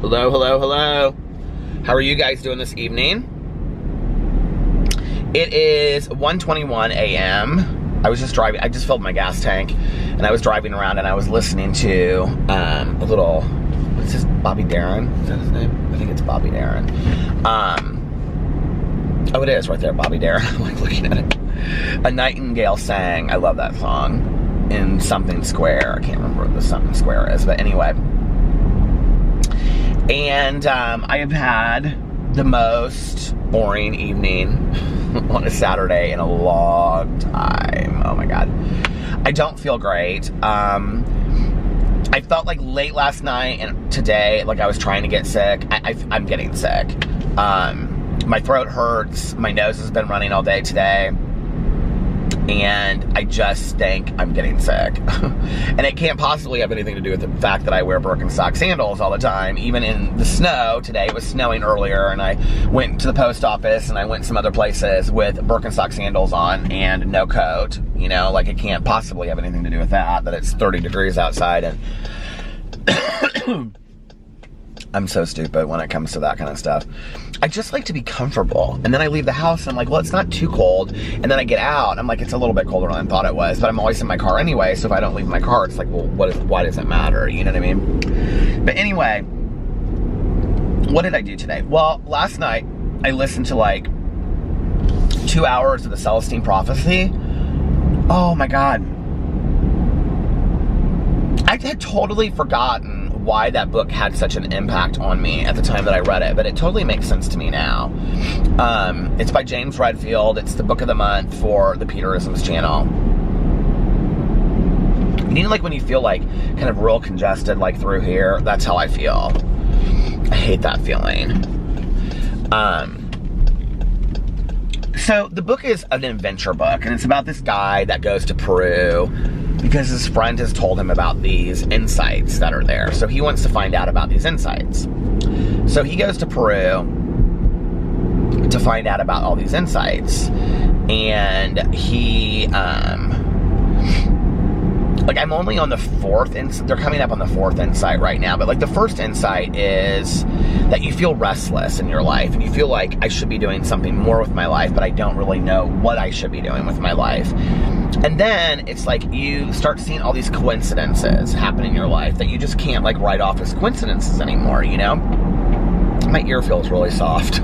Hello, hello, hello. How are you guys doing this evening? It is 1:21 a.m. I was just driving. I just filled my gas tank, and I was driving around, and I was listening to a little. What's his? Bobby Darin? Is that his name? I think it's Bobby Darin. Oh, it is right there, Bobby Darin. I'm like looking at it. A Nightingale Sang. I love that song. In Something Square. I can't remember what the Something Square is, but anyway. And I have had the most boring evening on a Saturday in a long time. Oh my God. I don't feel great. I felt like late last night and today, like I was trying to get sick. I'm getting sick. My throat hurts. My nose has been running all day today. And I just think I'm getting sick. And it can't possibly have anything to do with the fact that I wear Birkenstock sandals all the time. Even in the snow, today it was snowing earlier, and I went to the post office and I went some other places with Birkenstock sandals on and no coat. You know, like it can't possibly have anything to do with that it's 30 degrees outside. And I'm so stupid when it comes to that kind of stuff. I just like to be comfortable. And then I leave the house and I'm like, well, it's not too cold. And then I get out, I'm like, it's a little bit colder than I thought it was, but I'm always in my car anyway, so if I don't leave my car, it's like, well, why does it matter? You know what I mean? But anyway, what did I do today? Well, last night, I listened to like 2 hours of the Celestine Prophecy. Oh my God. I had totally forgotten why that book had such an impact on me at the time that I read it, but it totally makes sense to me now. It's by James Redfield. It's the book of the month for the Peterisms channel. You know, like when you feel like kind of real congested, like through here, that's how I feel. I hate that feeling. So the book is an adventure book, and it's about this guy that goes to Peru because his friend has told him about these insights that are there. So he wants to find out about these insights. So he goes to Peru to find out about all these insights. And he, like I'm only on the fourth, they're coming up on the fourth insight right now, but like the first insight is that you feel restless in your life and you feel like I should be doing something more with my life, but I don't really know what I should be doing with my life. And then it's like you start seeing all these coincidences happen in your life that you just can't like write off as coincidences anymore, you know? My ear feels really soft.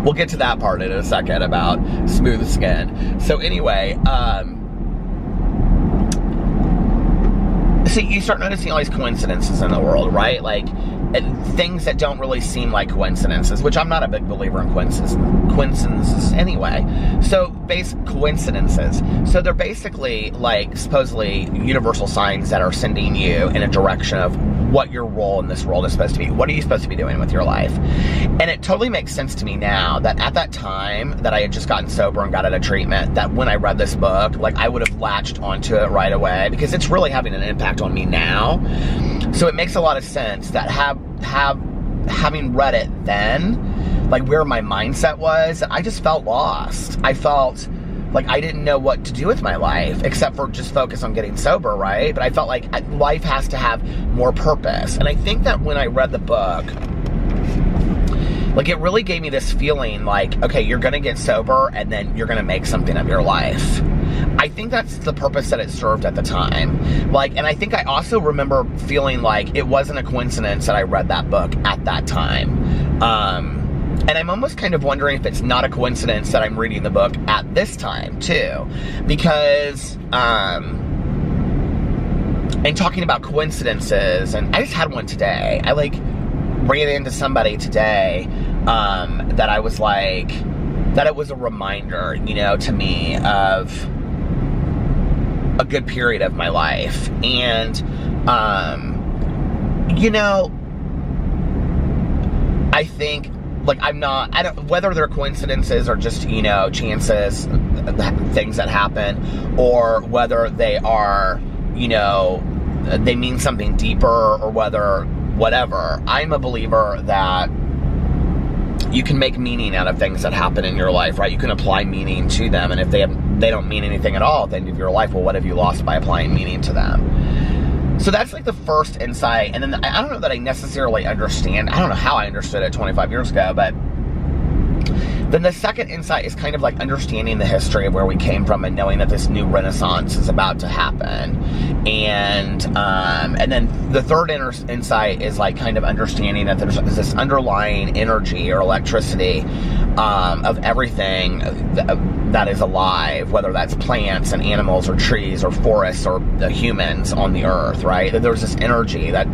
We'll get to that part in a second about smooth skin. So anyway, so you start noticing all these coincidences in the world, right? Like things that don't really seem like coincidences, which I'm not a big believer in coincidences anyway. So coincidences. So they're basically like supposedly universal signs that are sending you in a direction of what your role in this world is supposed to be. What are you supposed to be doing with your life? And it totally makes sense to me now that at that time that I had just gotten sober and got out of treatment, that when I read this book, like I would have latched onto it right away because it's really having an impact on me now. So it makes a lot of sense that having read it then, like where my mindset was, I just felt lost. I felt like I didn't know what to do with my life except for just focus on getting sober, right? But I felt like life has to have more purpose. And I think that when I read the book, like it really gave me this feeling like, okay, you're gonna get sober and then you're gonna make something of your life. I think that's the purpose that it served at the time. Like, and I think I also remember feeling like it wasn't a coincidence that I read that book at that time. And I'm almost kind of wondering if it's not a coincidence that I'm reading the book at this time too. Because, and talking about coincidences, and I just had one today. I like ran into somebody today that I was like, that it was a reminder, you know, to me of a good period of my life. And, you know, I think, like, I don't, whether they're coincidences or just, you know, chances, things that happen, or whether they are, you know, they mean something deeper, or whether, whatever, I'm a believer that you can make meaning out of things that happen in your life, right? You can apply meaning to them, and if they don't mean anything at all at the end of your life, well, what have you lost by applying meaning to them? So that's like the first insight, and then I don't know that I necessarily understand. I don't know how I understood it 25 years ago, but then the second insight is kind of like understanding the history of where we came from and knowing that this new renaissance is about to happen. And then the third insight is like kind of understanding that there's this underlying energy or electricity of everything that is alive, whether that's plants and animals or trees or forests or the humans on the earth, right? That there's this energy that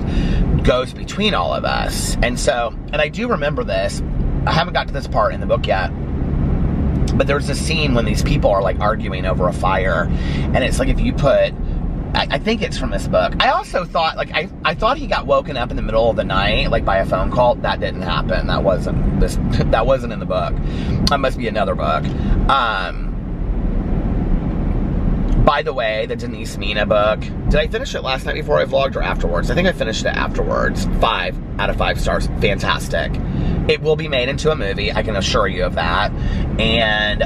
goes between all of us. And so, and I do remember this. I haven't got to this part in the book yet, but there's this scene when these people are like arguing over a fire, and it's like if you put, I think it's from this book. I also thought, like, I thought he got woken up in the middle of the night, like by a phone call. That didn't happen. That wasn't this. That wasn't in the book. That must be another book. By the way, the Denise Mina book, did I finish it last night before I vlogged or afterwards? I think I finished it afterwards. 5 out of 5 stars. Fantastic. It will be made into a movie, I can assure you of that. And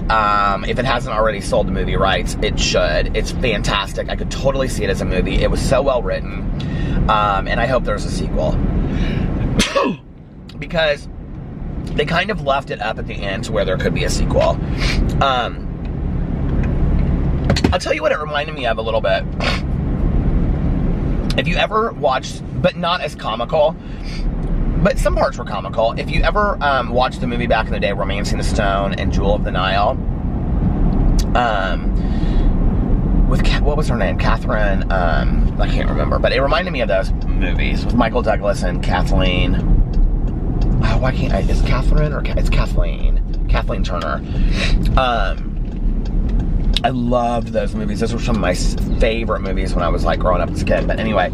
if it hasn't already sold the movie rights, it should. It's fantastic. I could totally see it as a movie. It was so well written. And I hope there's a sequel. Because they kind of left it up at the end to where there could be a sequel. I'll tell you what it reminded me of a little bit. If you ever watched, but not as comical, but some parts were comical. If you ever watched the movie back in the day, Romancing the Stone and Jewel of the Nile, with, what was her name? Catherine, I can't remember, but it reminded me of those movies with Michael Douglas and Kathleen. Oh, why can't I? Is Catherine or it's Kathleen? Kathleen Turner. I loved those movies. Those were some of my favorite movies when I was like growing up as a kid. But anyway,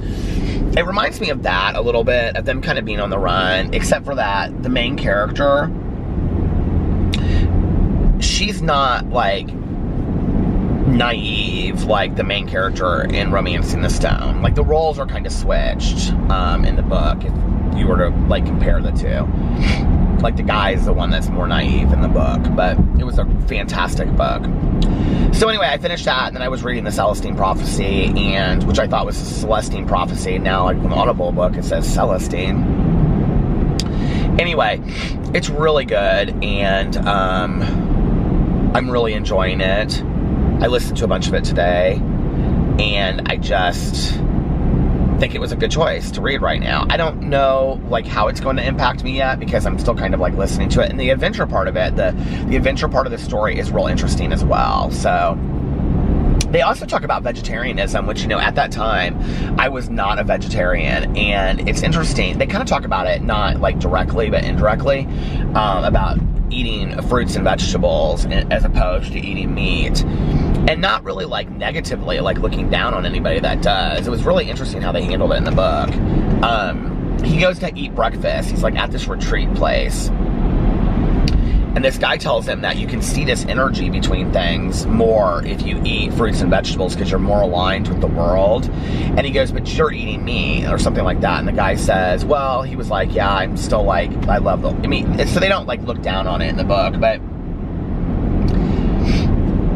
it reminds me of that a little bit, of them kind of being on the run, except for that the main character, she's not like naive like the main character in Romancing the Stone. Like the roles are kind of switched in the book if you were to like compare the two. Like the guy's the one that's more naive in the book, but it was a fantastic book. So anyway, I finished that, and then I was reading the Celestine Prophecy, and which I thought was the Celestine Prophecy. Now, like an Audible book, it says Celestine. Anyway, it's really good, and I'm really enjoying it. I listened to a bunch of it today, and I just think it was a good choice to read right now. I don't know like how it's going to impact me yet, because I'm still kind of like listening to it, and the adventure part of it, the adventure part of the story is real interesting as well. So they also talk about vegetarianism, which, you know, at that time I was not a vegetarian, and it's interesting. They kind of talk about it not like directly but indirectly, about eating fruits and vegetables as opposed to eating meat. And not really like negatively, like looking down on anybody that does. It was really interesting how they handled it in the book. He goes to eat breakfast. He's like at this retreat place. And this guy tells him that you can see this energy between things more if you eat fruits and vegetables because you're more aligned with the world. And he goes, but you're eating meat or something like that. And the guy says, well, he was like, yeah, I'm still like, I love the, I mean, so they don't like look down on it in the book, but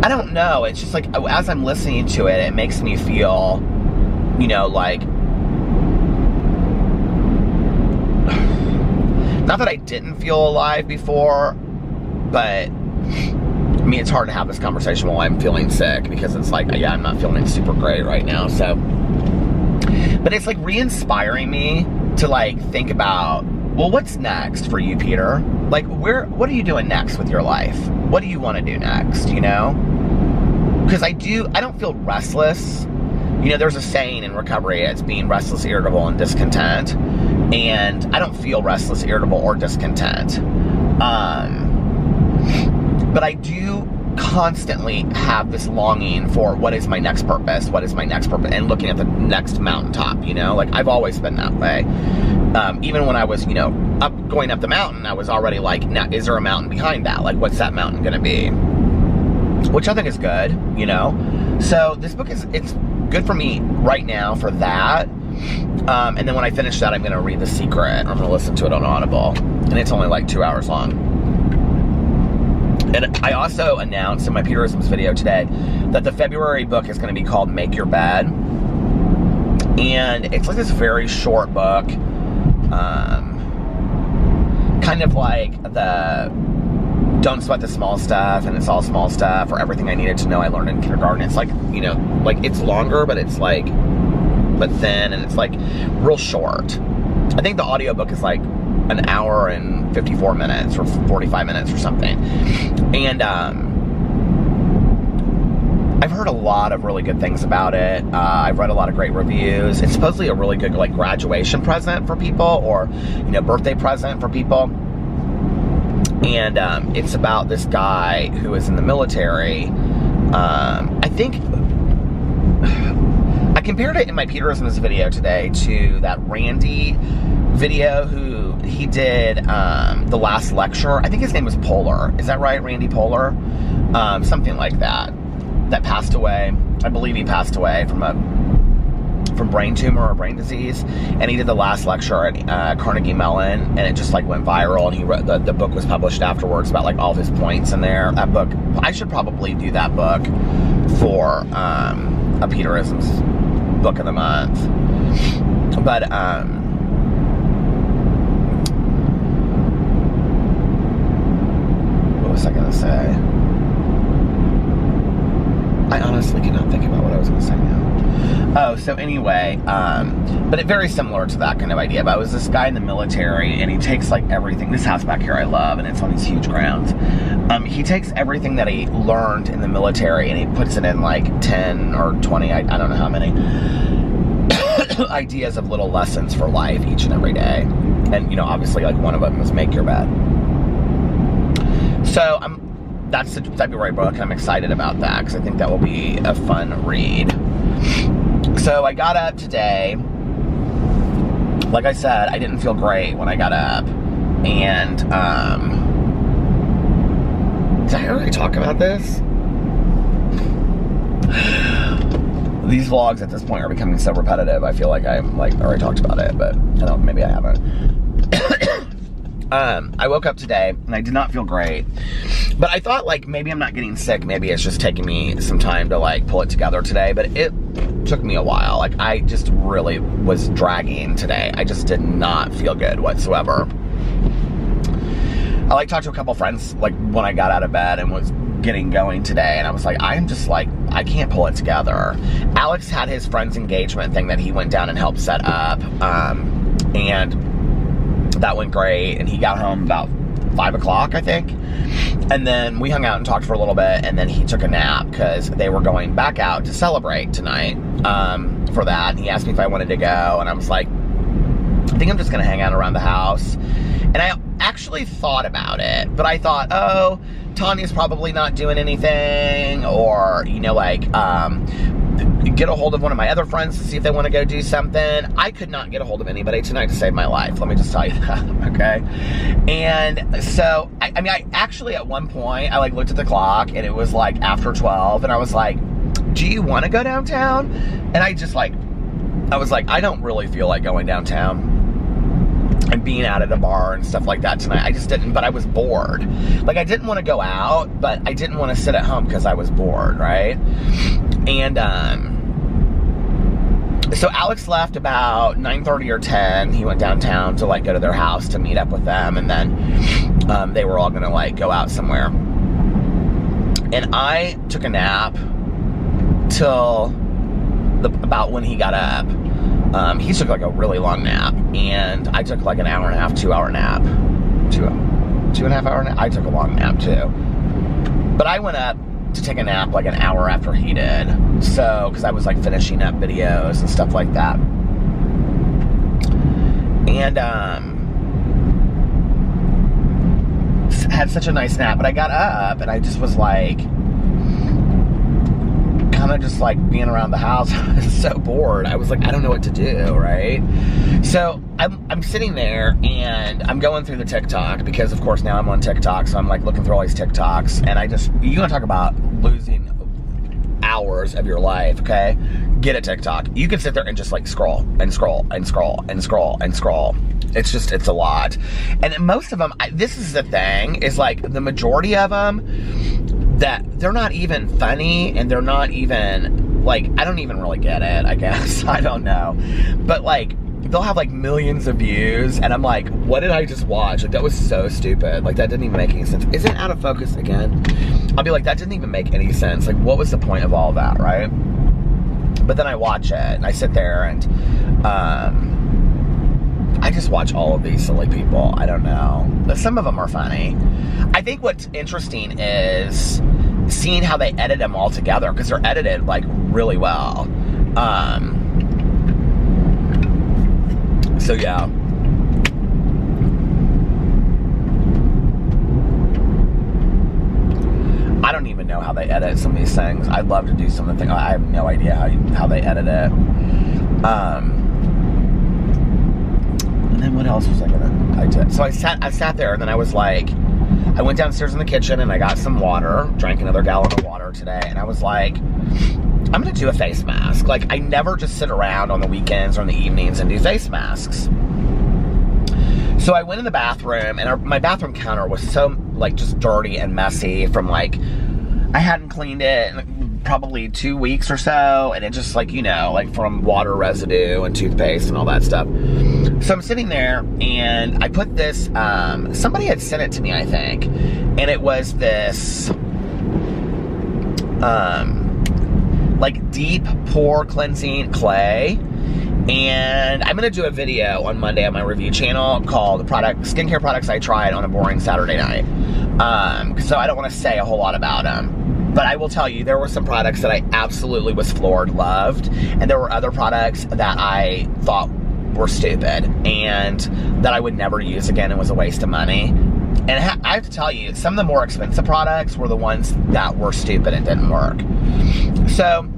I don't know. It's just like, as I'm listening to it, it makes me feel, you know, like, not that I didn't feel alive before, but, I mean, it's hard to have this conversation while I'm feeling sick, because it's like, yeah, I'm not feeling super great right now, so. But it's like re-inspiring me to like think about, well, what's next for you, Peter? Like, what are you doing next with your life? What do you want to do next, you know? Because I don't feel restless. You know, there's a saying in recovery, it's being restless, irritable, and discontent. And I don't feel restless, irritable, or discontent. But I do constantly have this longing for what is my next purpose, and looking at the next mountaintop, you know? Like, I've always been that way. Even when I was, you know, going up the mountain, I was already like, now, is there a mountain behind that? Like, what's that mountain gonna be? Which I think is good, you know? So this book it's good for me right now for that. And then when I finish that, I'm gonna read The Secret. I'm gonna listen to it on Audible. And it's only like 2 hours long. And I also announced in my Peterisms video today that the February book is gonna be called Make Your Bed. And it's like this very short book, kind of like the Don't Sweat the Small Stuff, and It's All Small Stuff, or Everything I Needed to Know I Learned in Kindergarten. It's like, you know, like it's longer, but it's like, but thin, and it's like real short. I think the audiobook is like an hour and 54 minutes or 45 minutes or something. And I've heard a lot of really good things about it. I've read a lot of great reviews. It's supposedly a really good like graduation present for people, or, you know, birthday present for people. And it's about this guy who is in the military. I think I compared it in my Peterisms video today to that Randy video who he did the last lecture. I think his name was Polar. Is that right? Randy Polar? Something like that. That passed away. I believe he passed away from brain tumor or brain disease, and he did the last lecture at Carnegie Mellon, and it just like went viral, and he wrote, the book was published afterwards about like all of his points in there. That book, I should probably do that book for a Peterisms book of the month. But what was I gonna say? I honestly cannot think about what I was going to say now. Oh, so anyway, but it's very similar to that kind of idea. But it was this guy in the military, and he takes like everything. This house back here I love, and it's on these huge grounds. He takes everything that he learned in the military, and he puts it in like 10 or 20, I don't know how many, ideas of little lessons for life each and every day. And, you know, obviously like one of them is make your bed. So that's the February book, and I'm excited about that because I think that will be a fun read. So I got up today. Like I said, I didn't feel great when I got up. And, did I already talk about this? These vlogs at this point are becoming so repetitive. I feel like I'm like already talked about it, but I don't, maybe I haven't. I woke up today and I did not feel great, but I thought like maybe I'm not getting sick. Maybe it's just taking me some time to like pull it together today, but it took me a while. Like I just really was dragging today. I just did not feel good whatsoever. I like talked to a couple friends like when I got out of bed and was getting going today, and I was like, I'm just like, I can't pull it together. Alex had his friend's engagement thing that he went down and helped set up, and that went great, and he got home about 5 o'clock, I think. And then we hung out and talked for a little bit, and then he took a nap because they were going back out to celebrate tonight for that. And he asked me if I wanted to go, and I was like, I think I'm just going to hang out around the house. And I actually thought about it, but I thought, oh, Tanya's probably not doing anything, or, you know, like, get a hold of one of my other friends to see if they want to go do something. I could not get a hold of anybody tonight to save my life. Let me just tell you that, okay? And so, I mean, I actually, at one point, I, like, looked at the clock, and it was, like, after 12, and I was like, do you want to go downtown? And I just, like, I was like, I don't really feel like going downtown and being out at a bar and stuff like that tonight. I just didn't, but I was bored. Like, I didn't want to go out, but I didn't want to sit at home because I was bored, right? And, so Alex left about 9:30 or 10. He went downtown to, like, go to their house to meet up with them, and then they were all gonna, like, go out somewhere. And I took a nap till about when he got up. He took, like, a really long nap, and I took, like, an hour and a half, 2 hour nap. Two and a half hour nap? I took a long nap, too. But I went up to take a nap like an hour after he did. So, because I was like finishing up videos and stuff like that. And had such a nice nap, but I got up and I just was like kind of just like being around the house. I was so bored. I was like, I don't know what to do, right? So I'm sitting there and I'm going through the TikTok because of course now I'm on TikTok, so I'm like looking through all these TikToks, and you want to talk about losing hours of your life, okay? Get a TikTok. You can sit there and just like scroll and scroll and scroll and scroll and scroll. It's a lot. And most of them, this is the thing, is like the majority of them, that they're not even funny, and they're not even like, I don't even really get it, I guess. I don't know. But, like, they'll have, like, millions of views, and I'm like, what did I just watch? Like, that was so stupid. Like, that didn't even make any sense. Is it out of focus again? I'll be like, that didn't even make any sense. Like, what was the point of all that, right? But then I watch it, and I sit there, and I just watch all of these silly people. I don't know. But some of them are funny. I think what's interesting is seeing how they edit them all together, because they're edited, like, really well. So, yeah. I don't even know how they edit some of these things. I'd love to do some of the things. I have no idea how they edit it. And then what else was I did? So I sat there, and then I was like, I went downstairs in the kitchen, and I got some water, drank another gallon of water today, and I was like, I'm gonna do a face mask. Like, I never just sit around on the weekends or in the evenings and do face masks. So I went in the bathroom, and my bathroom counter was so, like, just dirty and messy from, like, I hadn't cleaned it in probably 2 weeks or so, and it just, like, you know, like, from water residue and toothpaste and all that stuff. So I'm sitting there, and I put this, somebody had sent it to me, I think, and it was this, like, deep pore cleansing clay. And I'm going to do a video on Monday on my review channel called Skincare Products I Tried on a Boring Saturday Night. So I don't want to say a whole lot about them. But I will tell you, there were some products that I absolutely was floored, loved. And there were other products that I thought were stupid and that I would never use again and was a waste of money. And I have to tell you, some of the more expensive products were the ones that were stupid and didn't work. So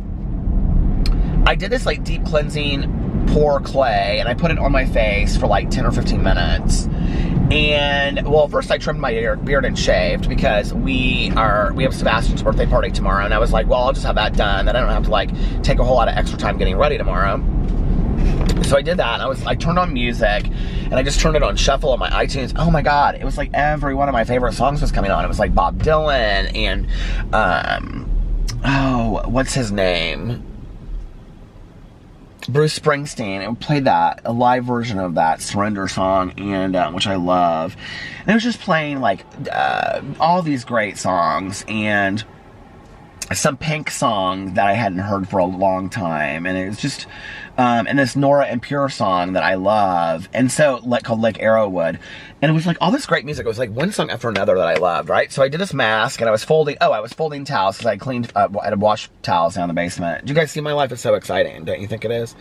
I did this, like, deep cleansing pore clay, and I put it on my face for like 10 or 15 minutes. And, well, first I trimmed my beard and shaved, because we have Sebastian's birthday party tomorrow, and I was like, well, I'll just have that done, then I don't have to, like, take a whole lot of extra time getting ready tomorrow. So I did that, and I turned on music, and I just turned it on shuffle on my iTunes. Oh my God, it was like every one of my favorite songs was coming on. It was like Bob Dylan and, oh, what's his name? Bruce Springsteen. It played a live version of that Surrender song, and which I love. And it was just playing, like, all these great songs, and some Pink song that I hadn't heard for a long time, and it was just, and this Nora And Pure song that I love, and so, called Lake Arrowwood, and it was like all this great music. It was like one song after another that I loved, right? So I did this mask, and I was folding towels, because I cleaned, I had washed towels down in the basement. Do you guys see my life? It's so exciting, don't you think it is?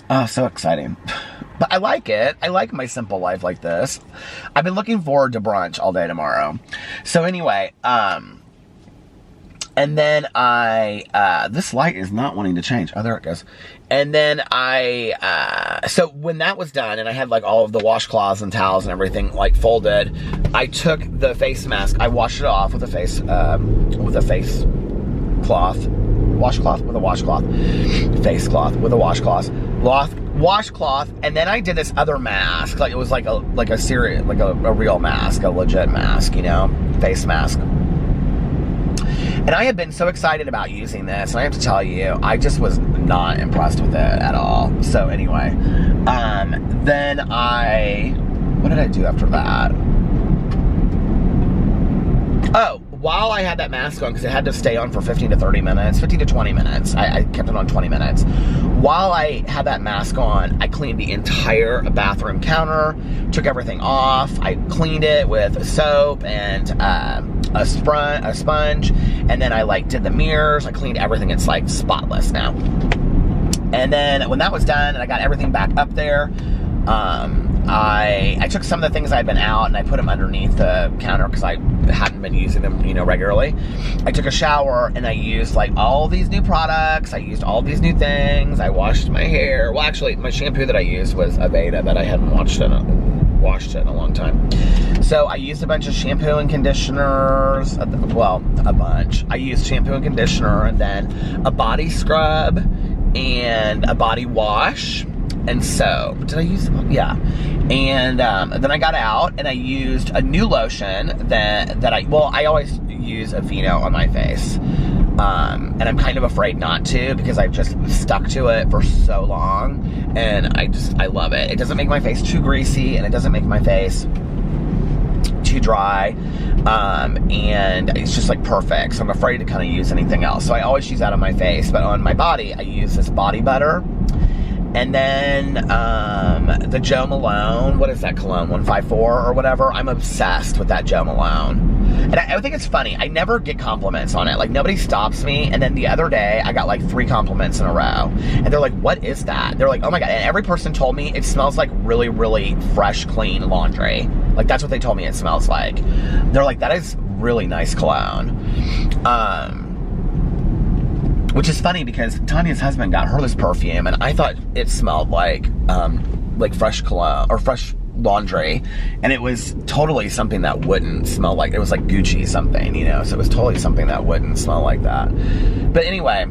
Oh, so exciting. But I like it. I like my simple life like this. I've been looking forward to brunch all day tomorrow. So anyway, and then this light is not wanting to change. Oh, there it goes. And then so when that was done, and I had, like, all of the washcloths and towels and everything, like, folded, I took the face mask, I washed it off with a face cloth. Washcloth with a washcloth. Face cloth with a washcloth. Washcloth, and then I did this other mask, like, it was like a real mask, a legit mask, you know, face mask. And I had been so excited about using this, and I have to tell you, I just was not impressed with it at all. So anyway, then what did I do after that? Oh, while I had that mask on, because it had to stay on for 15 to 20 minutes. I kept it on 20 minutes. While I had that mask on, I cleaned the entire bathroom counter, took everything off. I cleaned it with soap and a sponge, and then I, like, did the mirrors. I cleaned everything. It's, like, spotless now. And then when that was done and I got everything back up there, I took some of the things I'd been out and I put them underneath the counter, because I hadn't been using them, you know, regularly. I took a shower, and I used, like, all these new products. I used all these new things. I washed my hair. Well, actually, my shampoo that I used was Aveda that I hadn't washed in a long time. So I used a bunch of shampoo and conditioners. Well, a bunch. I used shampoo and conditioner, and then a body scrub and a body wash and soap. Did I use? Yeah. And then I got out, and I used a new lotion that I always use Aveeno on my face. And I'm kind of afraid not to because I've just stuck to it for so long, and I love it. It doesn't make my face too greasy, and it doesn't make my face too dry, and it's just like perfect. So I'm afraid to kind of use anything else. So I always use that on my face, but on my body, I use this body butter. And then the Jo Malone, what is that cologne, 154 or whatever? I'm obsessed with that Jo Malone. And I think it's funny, I never get compliments on it. Like, nobody stops me. And then the other day, I got like 3 compliments in a row. And they're like, what is that? They're like, oh my God. And every person told me it smells like really, really fresh, clean laundry. Like, that's what they told me it smells like. They're like, that is really nice cologne. Which is funny because Tanya's husband got her this perfume, and I thought it smelled like fresh cologne or fresh laundry, and it was totally something that wouldn't smell like, it was like Gucci something, you know, so it was totally something that wouldn't smell like that. But anyway,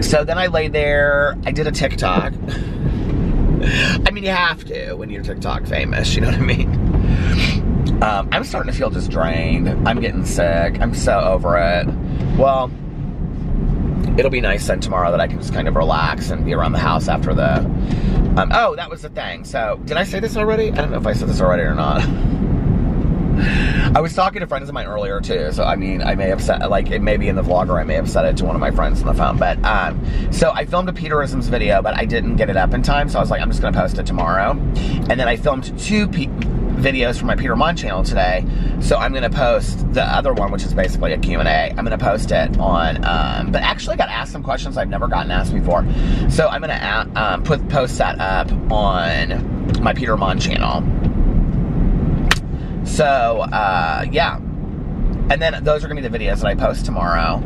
so then I lay there, I did a TikTok. I mean, you have to when you're TikTok famous, you know what I mean? I'm starting to feel just drained. I'm getting sick. I'm so over it. Well, it'll be nice then tomorrow that I can just kind of relax and be around the house after the, oh, that was the thing. So, did I say this already? I don't know if I said this already or not. I was talking to friends of mine earlier too, so I mean, I may have said, like, it may be in the vlog, or I may have said it to one of my friends on the phone, but, so I filmed a Peterisms video, but I didn't get it up in time, so I was like, I'm just gonna post it tomorrow. And then I filmed 2 videos for my Peter Monn channel today, so I'm gonna post the other one, which is basically a Q&A. I'm gonna post it on, but actually I got asked some questions I've never gotten asked before, so I'm gonna post that up on my Peter Monn channel. So, yeah. And then those are gonna be the videos that I post tomorrow.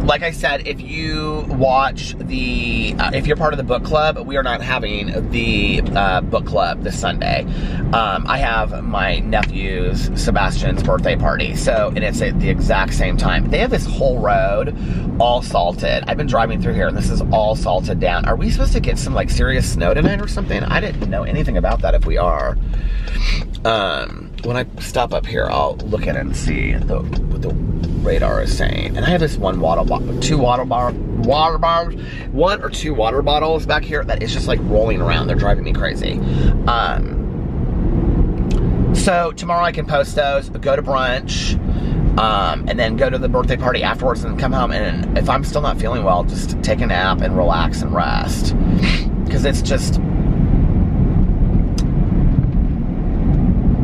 Like I said, if you watch the, if you're part of the book club, we are not having the book club this Sunday. I have my nephew's, Sebastian's birthday party, so, and it's at the exact same time. They have this whole road all salted. I've been driving through here, and this is all salted down. Are we supposed to get some, like, serious snow tonight or something? I didn't know anything about that if we are. When I stop up here, I'll look at it and see what the radar is saying. And I have this one or two water bottles back here that is just like rolling around. They're driving me crazy. So tomorrow I can post those, go to brunch, and then go to the birthday party afterwards and come home. And if I'm still not feeling well, just take a nap and relax and rest. Because it's just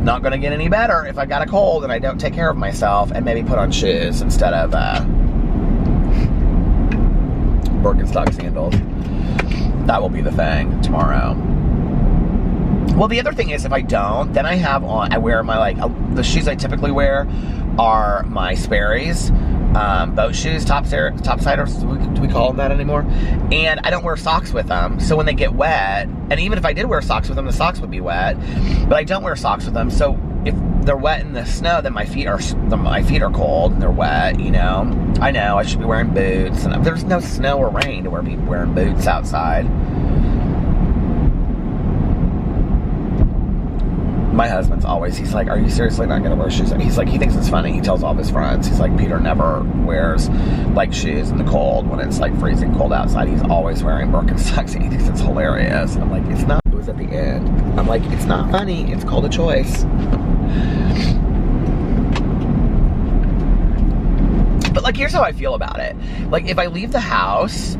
not gonna get any better if I got a cold and I don't take care of myself and maybe put on shoes instead of Birkenstock sandals. That will be the thing tomorrow. Well, the other thing is, if I don't, then I wear my, like, the shoes I typically wear are my Sperry's boat shoes, topsiders, do we call them that anymore? And I don't wear socks with them, so when they get wet, and even if I did wear socks with them, the socks would be wet, but I don't wear socks with them, so if they're wet in the snow, then my feet are cold and they're wet, you know? I know, I should be wearing boots, and there's no snow or rain to be wearing boots outside. My husband's always, he's like, are you seriously not gonna wear shoes? He's like, he thinks it's funny. He tells all of his friends, he's like, Peter never wears, like, shoes in the cold when it's, like, freezing cold outside. He's always wearing Birkenstocks, and he thinks it's hilarious. And I'm like, it's not. It was at the end. I'm like, it's not funny. It's called a choice. But, like, here's how I feel about it. Like, if I leave the house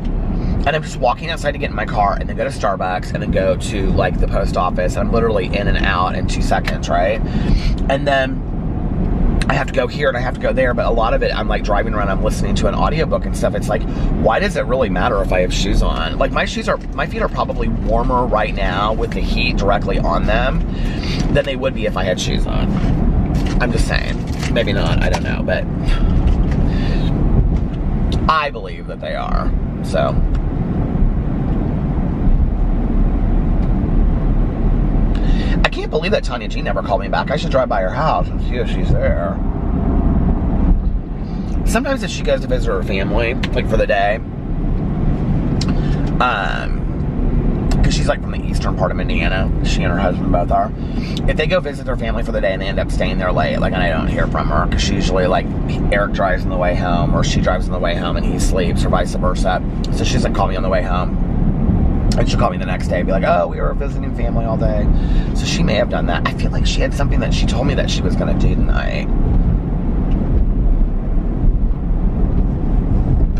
and I'm just walking outside to get in my car and then go to Starbucks and then go to, like, the post office, and I'm literally in and out in 2 seconds, right? And then I have to go here and I have to go there, but a lot of it, I'm, like, driving around, I'm listening to an audiobook and stuff. It's like, why does it really matter if I have shoes on? Like, my feet are probably warmer right now with the heat directly on them than they would be if I had shoes on. I'm just saying. Maybe not, I don't know, but I believe that they are, so. I can't believe that Tanya G never called me back. I should drive by her house and see if she's there. Sometimes if she goes to visit her family, like, for the day, because she's, like, from the eastern part of Indiana. She and her husband both are. If they go visit their family for the day and they end up staying there late, like, and I don't hear from her, because she usually, like, Eric drives on the way home, or she drives on the way home and he sleeps, or vice versa. So she doesn't call me on the way home. And she'll call me the next day and be like, oh, we were visiting family all day. So she may have done that. I feel like she had something that she told me that she was going to do tonight.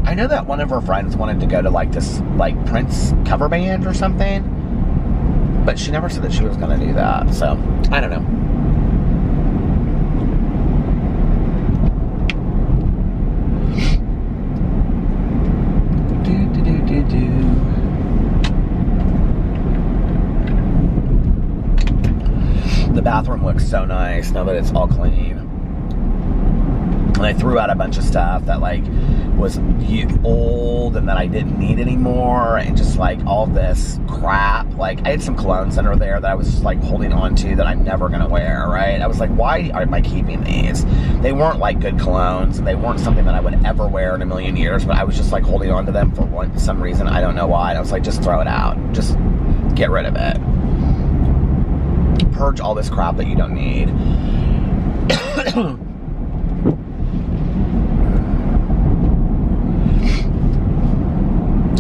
I know that one of her friends wanted to go to, like, this, like, Prince cover band or something. But she never said that she was going to do that. So, I don't know. The bathroom looks so nice now that it's all clean. And I threw out a bunch of stuff that, like, was old and that I didn't need anymore, and just, like, all this crap. Like, I had some colognes under there that I was just, like, holding on to that I'm never gonna wear, right? I was like, why am I keeping these? They weren't, like, good colognes, and they weren't something that I would ever wear in a million years, but I was just, like, holding on to them for some reason. I don't know why. And I was like, just throw it out. Just get rid of it. Purge all this crap that you don't need.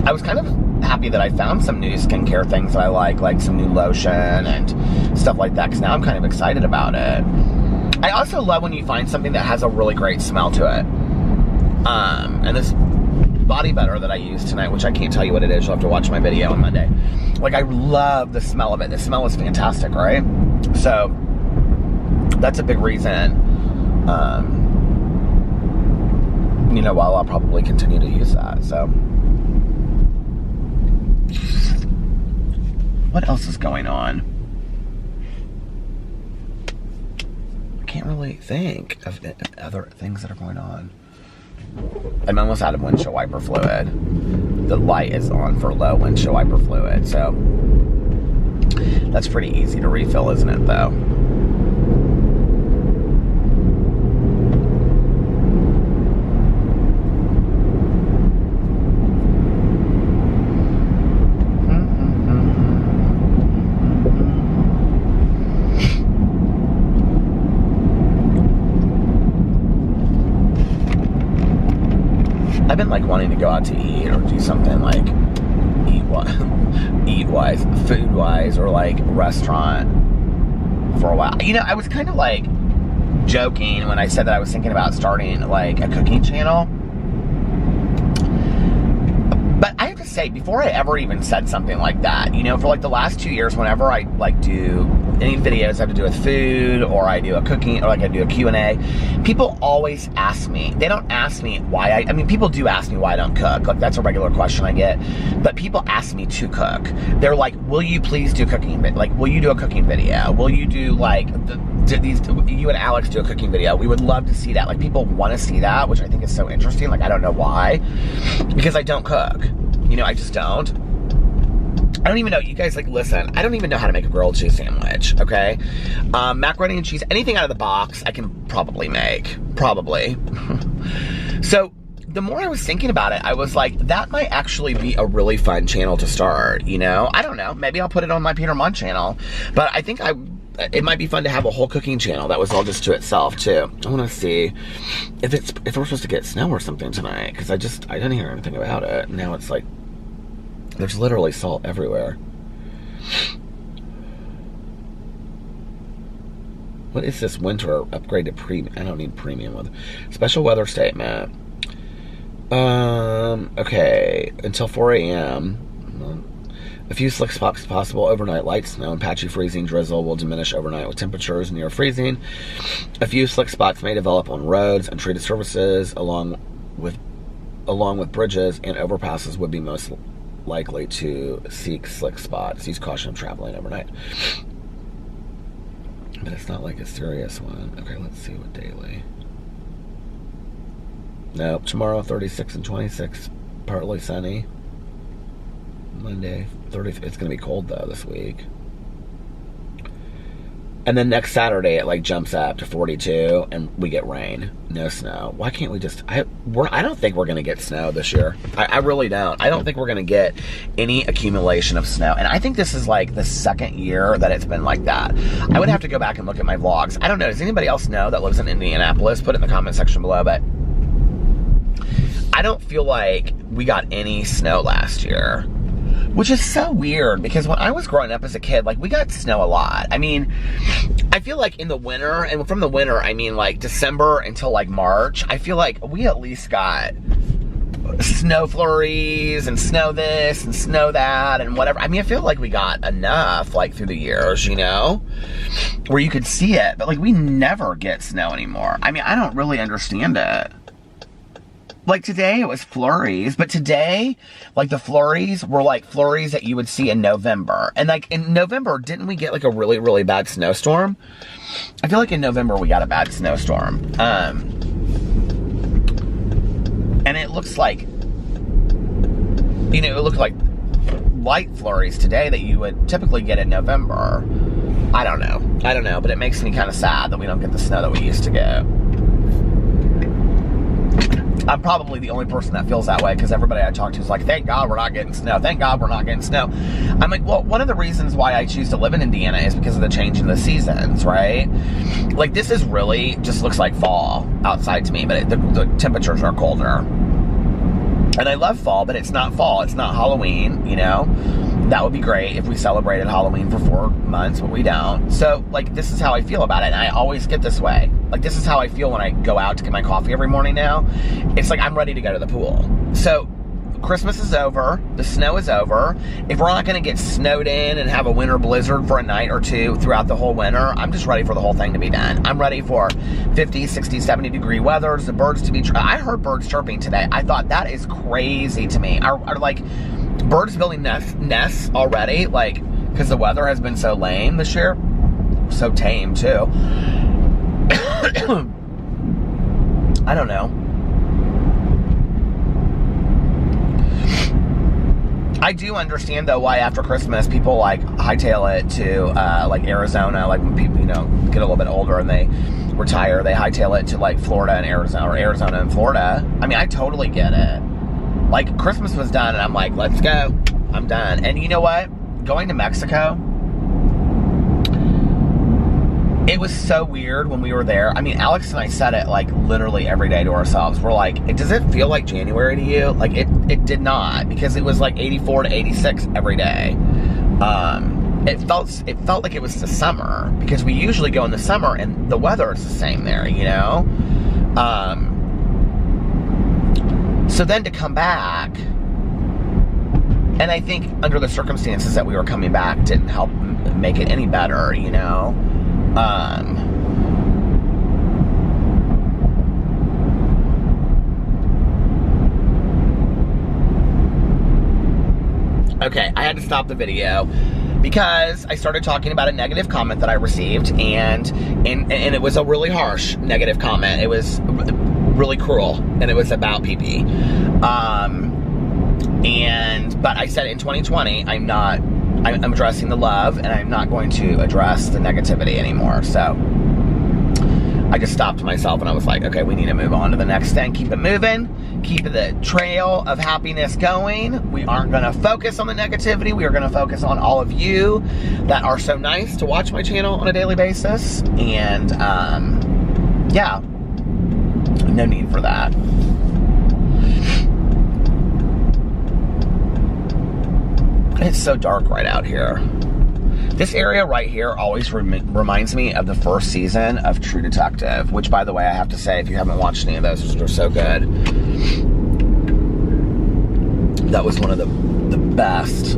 I was kind of happy that I found some new skincare things that I like some new lotion and stuff like that, because now I'm kind of excited about it. I also love when you find something that has a really great smell to it. And this body butter that I used tonight, which I can't tell you what it is, you'll have to watch my video on Monday. Like, I love the smell of it. The smell is fantastic, right? So, that's a big reason, you know, while I'll probably continue to use that, so. What else is going on? I can't really think of other things that are going on. I'm almost out of windshield wiper fluid. The light is on for low windshield wiper fluid, so that's pretty easy to refill, isn't it, though? I've been, like, wanting to go out to eat or do something, like, eat-wise, food-wise, or, like, restaurant for a while. You know, I was kind of, like, joking when I said that I was thinking about starting, like, a cooking channel. But I have to say, before I ever even said something like that, you know, for, like, the last 2 years, whenever I, like, do any videos have to do with food, or I do a cooking, or, like, I do a Q&A, people always ask me. They don't ask me why I mean, people do ask me why I don't cook. Like, that's a regular question I get. But people ask me to cook. They're like, will you please do cooking? Like, will you do a cooking video? Will you do, like, you and Alex do a cooking video? We would love to see that. Like, people want to see that, which I think is so interesting. Like, I don't know why. Because I don't cook. You know, I just don't. I don't even know, you guys, like, listen, I don't even know how to make a grilled cheese sandwich, okay? Macaroni and cheese, anything out of the box, I can probably make. Probably. So, the more I was thinking about it, I was like, that might actually be a really fun channel to start, you know? I don't know, maybe I'll put it on my Peter Monn channel. But I think it might be fun to have a whole cooking channel that was all just to itself, too. I want to see if we're supposed to get snow or something tonight, because I didn't hear anything about it. Now it's like, there's literally salt everywhere. What is this winter upgrade to premium? I don't need premium weather. Special weather statement. Okay. Until 4 a.m. A few slick spots possible. Overnight light snow and patchy freezing drizzle will diminish overnight with temperatures near freezing. A few slick spots may develop on roads and treated surfaces along with bridges and overpasses would be most likely to seek slick spots. Use caution of traveling overnight. But it's not like a serious one. Okay, let's see what daily. Nope, tomorrow 36 and 26, partly sunny. Monday 30. It's gonna be cold though this week. And then next Saturday it like jumps up to 42 and we get rain. No snow. Why can't we just, I don't think we're going to get snow this year. I really don't. I don't think we're going to get any accumulation of snow. And I think this is like the second year that it's been like that. I would have to go back and look at my vlogs. I don't know. Does anybody else know that lives in Indianapolis? Put it in the comment section below. But I don't feel like we got any snow last year. Which is so weird, because when I was growing up as a kid, like, we got snow a lot. I mean, I feel like in the winter, and from the winter, I mean, like, December until, like, March, I feel like we at least got snow flurries and snow this and snow that and whatever. I mean, I feel like we got enough, like, through the years, you know, where you could see it. But, like, we never get snow anymore. I mean, I don't really understand it. Like today it was flurries, but today, like the flurries were like flurries that you would see in November. And like in November, didn't we get like a really, really bad snowstorm? I feel like in November we got a bad snowstorm. And it looks like, you know, it looked like light flurries today that you would typically get in November. I don't know, but it makes me kind of sad that we don't get the snow that we used to get. I'm probably the only person that feels that way, because everybody I talk to is like, thank God we're not getting snow. Thank God we're not getting snow. I'm like, well, one of the reasons why I choose to live in Indiana is because of the change in the seasons, right? Like, this is really just looks like fall outside to me, but the temperatures are colder. And I love fall, but it's not fall. It's not Halloween, you know? That would be great if we celebrated Halloween for 4 months, but we don't. So, like, this is how I feel about it, and I always get this way. Like, this is how I feel when I go out to get my coffee every morning now. It's like I'm ready to go to the pool. So, Christmas is over. The snow is over. If we're not going to get snowed in and have a winter blizzard for a night or two throughout the whole winter, I'm just ready for the whole thing to be done. I'm ready for 50, 60, 70 degree weathers, the birds to be... I heard birds chirping today. I thought that is crazy to me. Are like... birds building nests already, like, because the weather has been so lame this year. So tame, too. I don't know. I do understand, though, why after Christmas people, like, hightail it to, like, Arizona. Like, when people, you know, get a little bit older and they retire, they hightail it to, like, Florida and Arizona, or Arizona and Florida. I mean, I totally get it. Like, Christmas was done, and I'm like, let's go. I'm done. And you know what? Going to Mexico, it was so weird when we were there. I mean, Alex and I said it, like, literally every day to ourselves. We're like, does it feel like January to you? Like, it did not, because it was like 84 to 86 every day. It felt like it was the summer, because we usually go in the summer, and the weather is the same there, you know? So then to come back, and I think under the circumstances that we were coming back didn't help make it any better, you know? Okay, I had to stop the video because I started talking about a negative comment that I received, and it was a really harsh negative comment. It was really cruel, and it was about pee-pee. But I said in 2020, I'm addressing the love, and I'm not going to address the negativity anymore. So I just stopped myself, and I was like, okay, we need to move on to the next thing. Keep it moving. Keep the trail of happiness going. We aren't going to focus on the negativity. We are going to focus on all of you that are so nice to watch my channel on a daily basis. And, yeah. No need for that. It's so dark right out here. This area right here always reminds me of the first season of True Detective, which, by the way, I have to say, if you haven't watched any of those, they're so good. That was one of the best,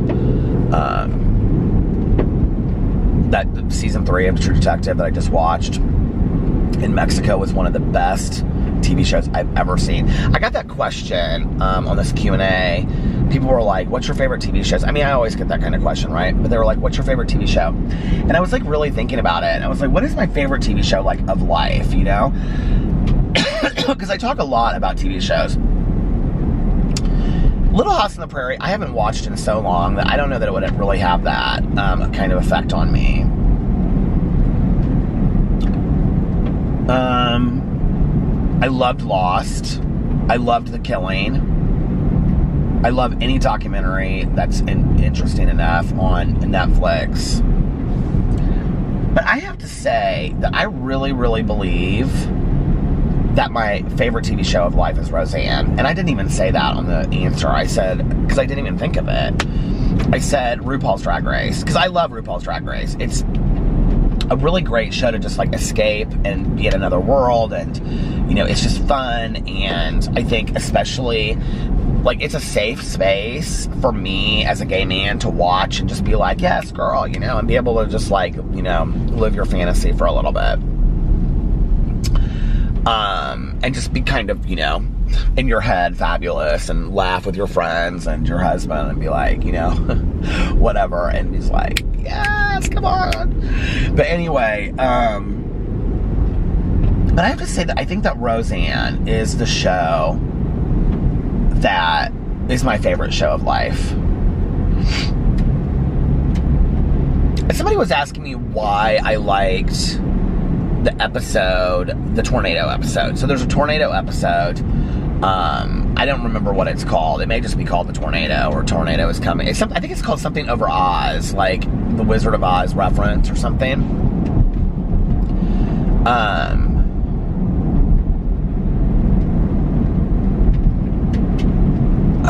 that season 3 of True Detective that I just watched in Mexico was one of the best TV shows I've ever seen. I got that question on this Q&A. People were like, what's your favorite TV shows? I mean, I always get that kind of question, right? But they were like, what's your favorite TV show? And I was like really thinking about it. And I was like, what is my favorite TV show, like, of life, you know? Because I talk a lot about TV shows. Little House on the Prairie, I haven't watched in so long that I don't know that it would really have that kind of effect on me. I loved Lost. I loved The Killing. I love any documentary that's interesting enough on Netflix. But I have to say that I really, really believe that my favorite TV show of life is Roseanne. And I didn't even say that on the answer. I said, because I didn't even think of it. I said RuPaul's Drag Race. Because I love RuPaul's Drag Race. It's a really great show to just like escape and be in another world. And, you know, it's just fun. And I think especially, like, it's a safe space for me as a gay man to watch and just be like, yes, girl, you know, and be able to just like, you know, live your fantasy for a little bit. And just be kind of, you know, in your head fabulous and laugh with your friends and your husband and be like, you know, whatever. And he's like, yes, come on. But anyway, but I have to say that I think that Roseanne is the show that is my favorite show of life. And somebody was asking me why I liked the episode, the tornado episode. So there's a tornado episode. I don't remember what it's called. It may just be called The Tornado or Tornado is Coming. I think it's called something over Oz, like the Wizard of Oz reference or something.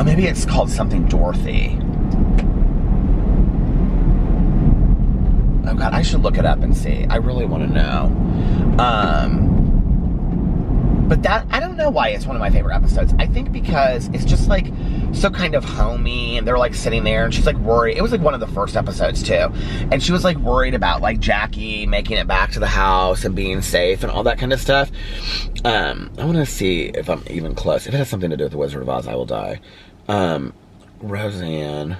Maybe it's called something Dorothy. Oh God, I should look it up and see. I really want to know. But that, I don't know why it's one of my favorite episodes. I think because it's just like so kind of homey, and they're like sitting there and she's like worried. It was like one of the first episodes too. And she was like worried about like Jackie making it back to the house and being safe and all that kind of stuff. I want to see if I'm even close. If it has something to do with the Wizard of Oz, I will die. Roseanne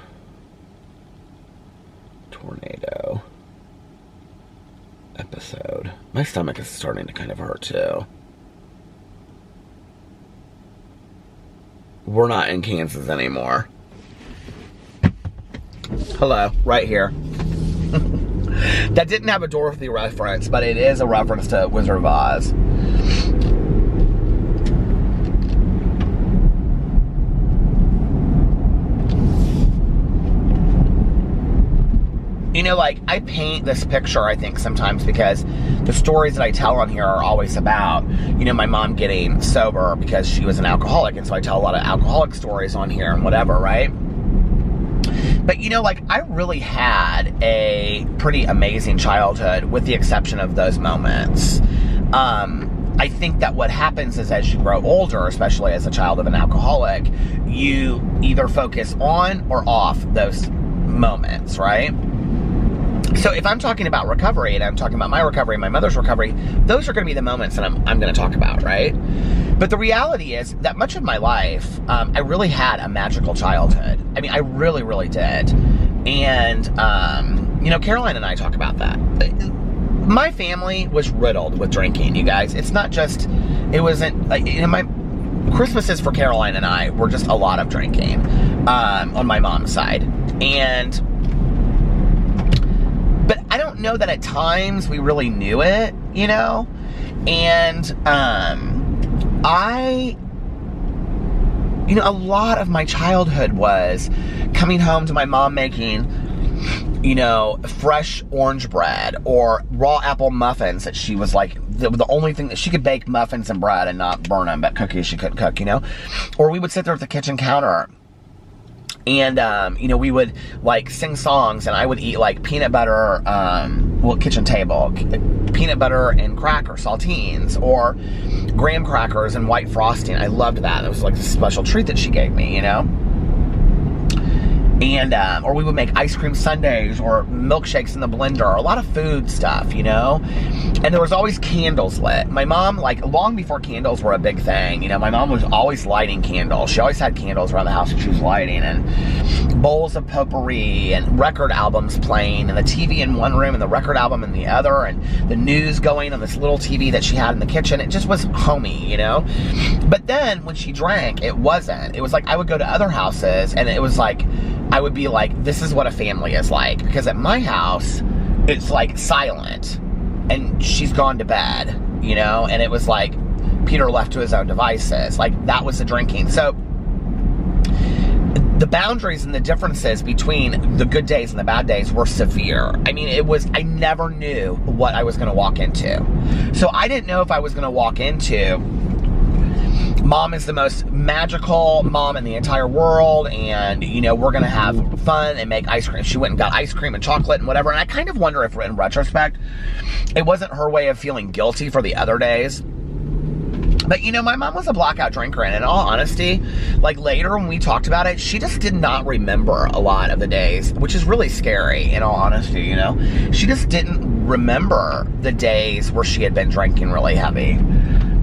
tornado episode. My stomach is starting to kind of hurt too. We're not in Kansas anymore. Hello, right here. That didn't have a Dorothy reference, but it is a reference to Wizard of Oz. You know, like, I paint this picture, I think, sometimes because the stories that I tell on here are always about, you know, my mom getting sober because she was an alcoholic, and so I tell a lot of alcoholic stories on here and whatever, right? But, you know, like, I really had a pretty amazing childhood with the exception of those moments. I think that what happens is as you grow older, especially as a child of an alcoholic, you either focus on or off those moments, right? So if I'm talking about recovery, and I'm talking about my recovery and my mother's recovery, those are going to be the moments that I'm going to talk about, right? But the reality is that much of my life, I really had a magical childhood. I mean, I really, really did. And, you know, Caroline and I talk about that. My family was riddled with drinking, you guys. It's not just, it wasn't, like, you know, my Christmases for Caroline and I were just a lot of drinking on my mom's side. And but I don't know that at times we really knew it, you know? And, you know, a lot of my childhood was coming home to my mom making, you know, fresh orange bread or raw apple muffins that she was like, the only thing that she could bake muffins and bread and not burn them, but cookies she couldn't cook, you know? Or we would sit there at the kitchen counter and, you know, we would, like, sing songs, and I would eat, like, peanut butter, well, kitchen table, peanut butter and cracker, saltines, or graham crackers and white frosting. I loved that. It was, like, a special treat that she gave me, you know? And, or we would make ice cream sundaes or milkshakes in the blender, a lot of food stuff, you know? And there was always candles lit. My mom, like, long before candles were a big thing, you know, my mom was always lighting candles. She always had candles around the house that she was lighting, and bowls of potpourri and record albums playing, and the TV in one room and the record album in the other, and the news going on this little TV that she had in the kitchen. It just was homey, you know? But then when she drank, it wasn't. It was like I would go to other houses, and it was like, I would be like, this is what a family is like. Because at my house, it's like silent. And she's gone to bed. you know, and it was like Peter left to his own devices. Like, that was the drinking. So the boundaries and the differences between the good days and the bad days were severe. I mean, I never knew what I was going to walk into. So I didn't know if I was going to walk into, Mom is the most magical mom in the entire world, and, you know, we're going to have fun and make ice cream. She went and got ice cream and chocolate and whatever. And I kind of wonder if, in retrospect, it wasn't her way of feeling guilty for the other days. But, you know, my mom was a blackout drinker, and in all honesty, like, later when we talked about it, she just did not remember a lot of the days, which is really scary, in all honesty, you know? She just didn't remember the days where she had been drinking really heavy.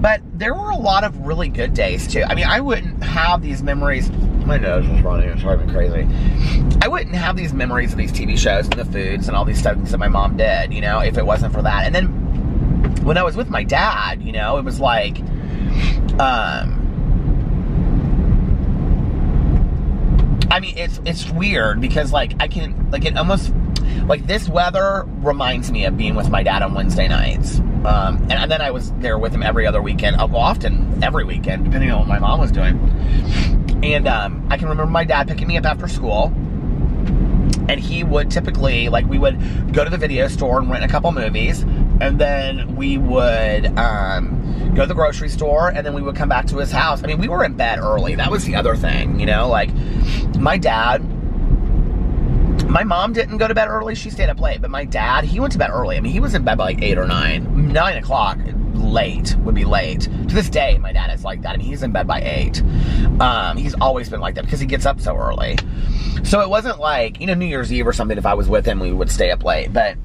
But there were a lot of really good days, too. I mean, I wouldn't have these memories. My nose is running. It's driving me crazy. I wouldn't have these memories of these TV shows and the foods and all these things that my mom did, you know, if it wasn't for that. And then when I was with my dad, you know, it was like, I mean, it's weird because, like, I can, like, it almost, like, this weather reminds me of being with my dad on Wednesday nights. And then I was there with him every other weekend, often every weekend, depending on what my mom was doing. And I can remember my dad picking me up after school. And he would typically, like, we would go to the video store and rent a couple movies. And then we would go to the grocery store, and then we would come back to his house. I mean, we were in bed early. That was the other thing, you know? Like, my mom didn't go to bed early. She stayed up late. But my dad, he went to bed early. I mean, he was in bed by like 8 or 9. 9 o'clock, late, would be late. To this day, my dad is like that. I mean, he's in bed by 8. He's always been like that because he gets up so early. So it wasn't like, you know, New Year's Eve or something. If I was with him, we would stay up late. But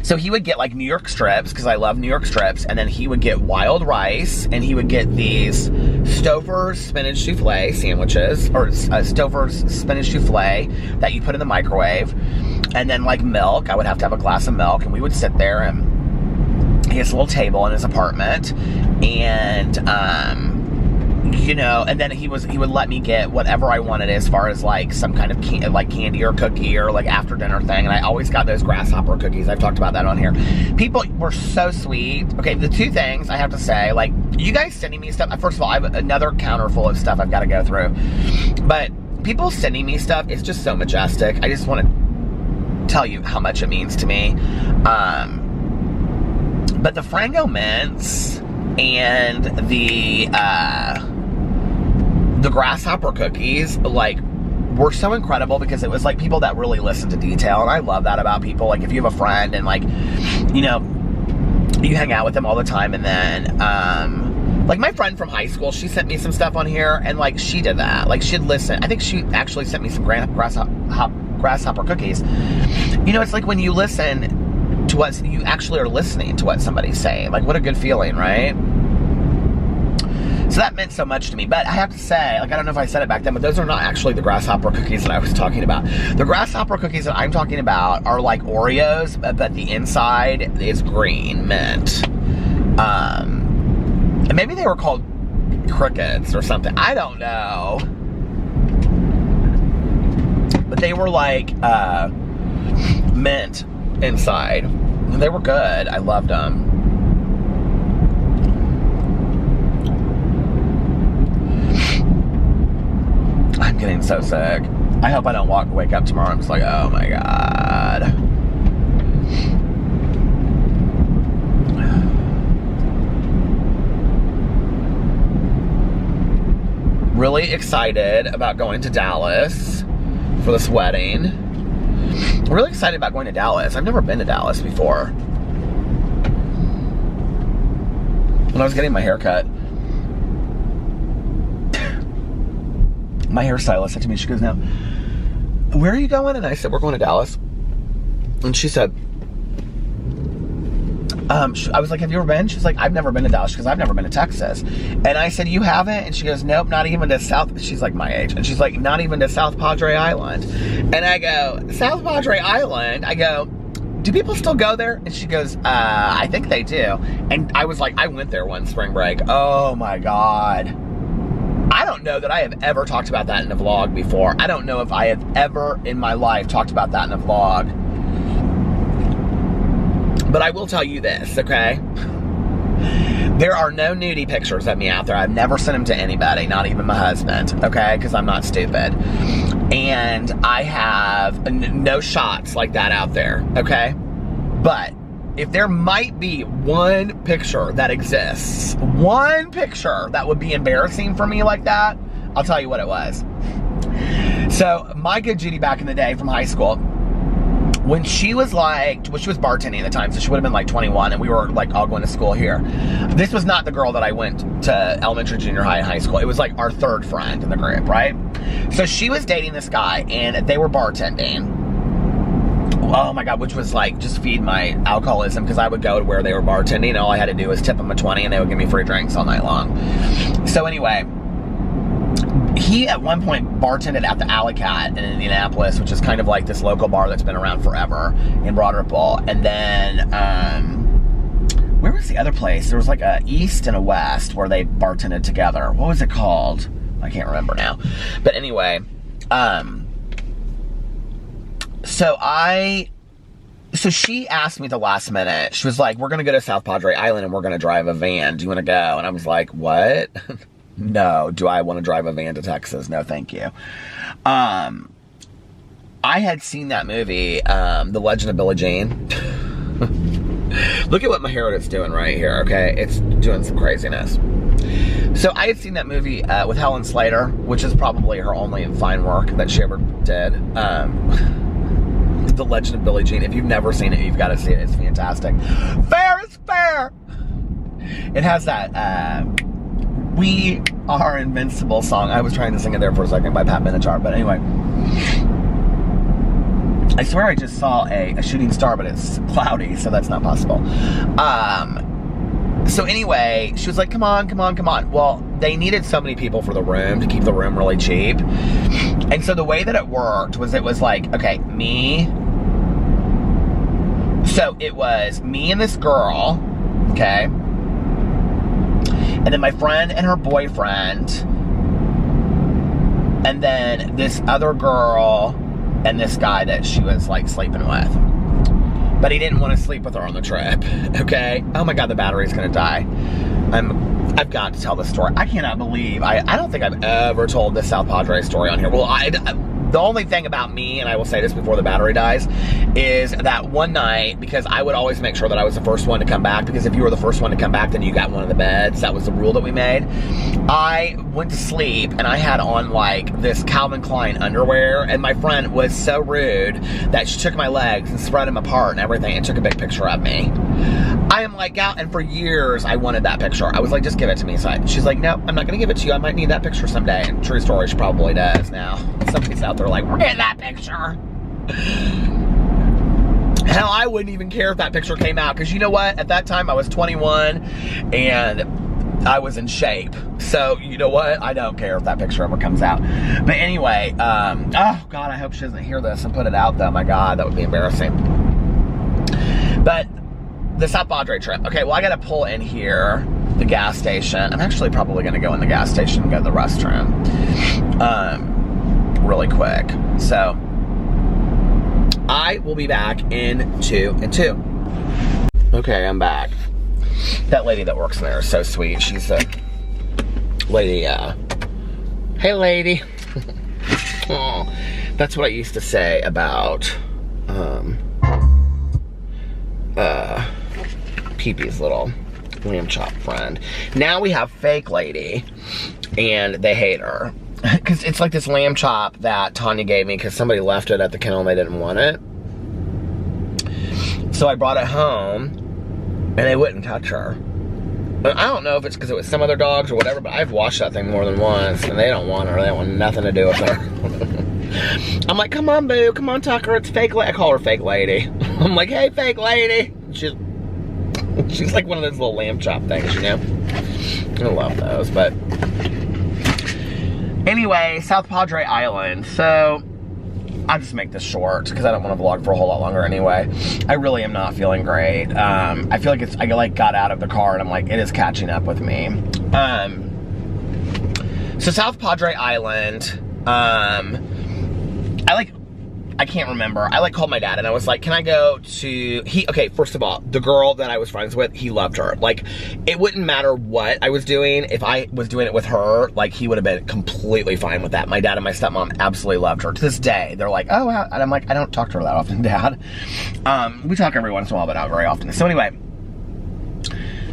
so he would get like New York strips, because I love New York strips, and then he would get wild rice, and he would get these Stouffer's spinach souffle sandwiches, or Stouffer's spinach souffle that you put in the microwave, and then like milk. I would have to have a glass of milk, and we would sit there, and he has a little table in his apartment, and you know, and then he would let me get whatever I wanted as far as like some kind of candy or cookie or like after dinner thing. And I always got those grasshopper cookies. I've talked about that on here. People were so sweet. Okay, the two things I have to say, like, you guys sending me stuff. First of all, I have another counter full of stuff I've got to go through. But people sending me stuff is just so majestic. I just want to tell you how much it means to me. But the Frango Mints and the grasshopper cookies, like, were so incredible because it was like people that really listen to detail, and I love that about people. Like, if you have a friend and, like, you know, you hang out with them all the time, and then like my friend from high school, she sent me some stuff on here, and like she did that, like she'd listen. I think she actually sent me some grasshopper cookies. You know, it's like when you listen to what you actually are listening to what somebody's saying. Like, what a good feeling, right? So that meant so much to me. But I have to say, like, I don't know if I said it back then, but those are not actually the grasshopper cookies that I was talking about. The grasshopper cookies that I'm talking about are like Oreos, but the inside is green mint. And maybe they were called crickets or something. I don't know. But they were like mint inside. And they were good. I loved them. I'm getting so sick. I hope I don't wake up tomorrow. I'm just like, oh my God. Really excited about going to Dallas for this wedding. Really excited about going to Dallas. I've never been to Dallas before. When I was getting my hair cut, my hairstylist said to me, she goes, now, where are you going? And I said, we're going to Dallas. And she said, I was like, have you ever been? She's like, I've never been to Dallas because I've never been to Texas. And I said, you haven't? And she goes, nope, not even to South. She's like my age. And she's like, not even to South Padre Island. And I go, South Padre Island? I go, do people still go there? And she goes, I think they do. And I was like, I went there one spring break. Oh my God. I don't know that I have ever talked about that in a vlog before. I don't know if I have ever in my life talked about that in a vlog. But I will tell you this, okay? There are no nudie pictures of me out there. I've never sent them to anybody, not even my husband, okay? Because I'm not stupid. And I have no shots like that out there, okay? But if there might be one picture that exists, one picture that would be embarrassing for me like that, I'll tell you what it was. So, my good Judy back in the day from high school, when she was bartending at the time, so she would have been like 21, and we were like all going to school here. This was not the girl that I went to elementary, junior high, and high school. It was like our third friend in the group, right? So she was dating this guy, and they were bartending. Oh my God, which was like, just feed my alcoholism, because I would go to where they were bartending, and all I had to do was tip them a 20, and they would give me free drinks all night long. So anyway, he at one point bartended at the Alley Cat in Indianapolis, which is kind of like this local bar that's been around forever in Broad Ripple. And then, where was the other place? There was like a east and a west where they bartended together. What was it called? I can't remember now. But anyway, so she asked me at the last minute. She was like, we're going to go to South Padre Island and we're going to drive a van. Do you want to go? And I was like, what? No. Do I want to drive a van to Texas? No, thank you. I had seen that movie, The Legend of Billie Jean. Look at what my hair is doing right here, okay? It's doing some craziness. So I had seen that movie with Helen Slater, which is probably her only fine work that she ever did. The Legend of Billie Jean. If you've never seen it, you've got to see it. It's fantastic. Fair is fair. It has that We Are Invincible song. I was trying to sing it there for a second by Pat Benatar, but anyway. I swear I just saw a shooting star, but it's cloudy, so that's not possible. So anyway, she was like, come on, come on, come on. Well, they needed so many people for the room to keep the room really cheap. And so the way that it worked was, it was like, okay, me. So it was me and this girl, okay? And then my friend and her boyfriend. And then this other girl and this guy that she was like sleeping with. But he didn't want to sleep with her on the trip, okay? Oh my God, the battery's gonna die. I've got to tell this story. I cannot believe, I don't think I've ever told this South Padre story on here. Well, the only thing about me, and I will say this before the battery dies, is that one night, because I would always make sure that I was the first one to come back, because if you were the first one to come back, then you got one of the beds. That was the rule that we made. I went to sleep, and I had on, like, this Calvin Klein underwear, and my friend was so rude that she took my legs and spread them apart and everything, and took a big picture of me. I am like, out, and for years, I wanted that picture. I was like, just give it to me. So she's like, no, I'm not going to give it to you. I might need that picture someday. And true story, she probably does now. Somebody's out there like, we're getting that picture. Hell, I wouldn't even care if that picture came out. Because you know what? At that time, I was 21. And I was in shape. So, you know what? I don't care if that picture ever comes out. But anyway, oh, God, I hope she doesn't hear this and put it out, though. My God, that would be embarrassing. But the South Padre trip. Okay, well, I gotta pull in here, the gas station. I'm actually probably gonna go in the gas station and go to the restroom really quick. So, I will be back in 2 and 2. Okay, I'm back. That lady that works in there is so sweet. She's a lady, hey lady. Oh, that's what I used to say about, Pee-Pee's little lamb chop friend. Now we have fake lady, and they hate her. Because it's like this lamb chop that Tanya gave me because somebody left it at the kennel and they didn't want it. So I brought it home, and they wouldn't touch her. And I don't know if it's because it was some other dogs or whatever, but I've washed that thing more than once, and they don't want her. They don't want nothing to do with her. I'm like, come on, boo. Come on, Tucker. It's fake lady. I call her fake lady. I'm like, hey, fake lady. She's like one of those little lamb chop things, you know? I love those, but... Anyway, South Padre Island. So, I'll just make this short, because I don't want to vlog for a whole lot longer anyway. I really am not feeling great. I feel like I like got out of the car, and I'm like, it is catching up with me. So South Padre Island, I I can't remember. I like called my dad and I was like, can I go to, okay, first of all, the girl that I was friends with, he loved her. Like, it wouldn't matter what I was doing. If I was doing it with her, like, he would have been completely fine with that. My dad and my stepmom absolutely loved her. To this day, they're like, oh, wow. And I'm like, I don't talk to her that often, Dad. We talk every once in a while, but not very often. So anyway,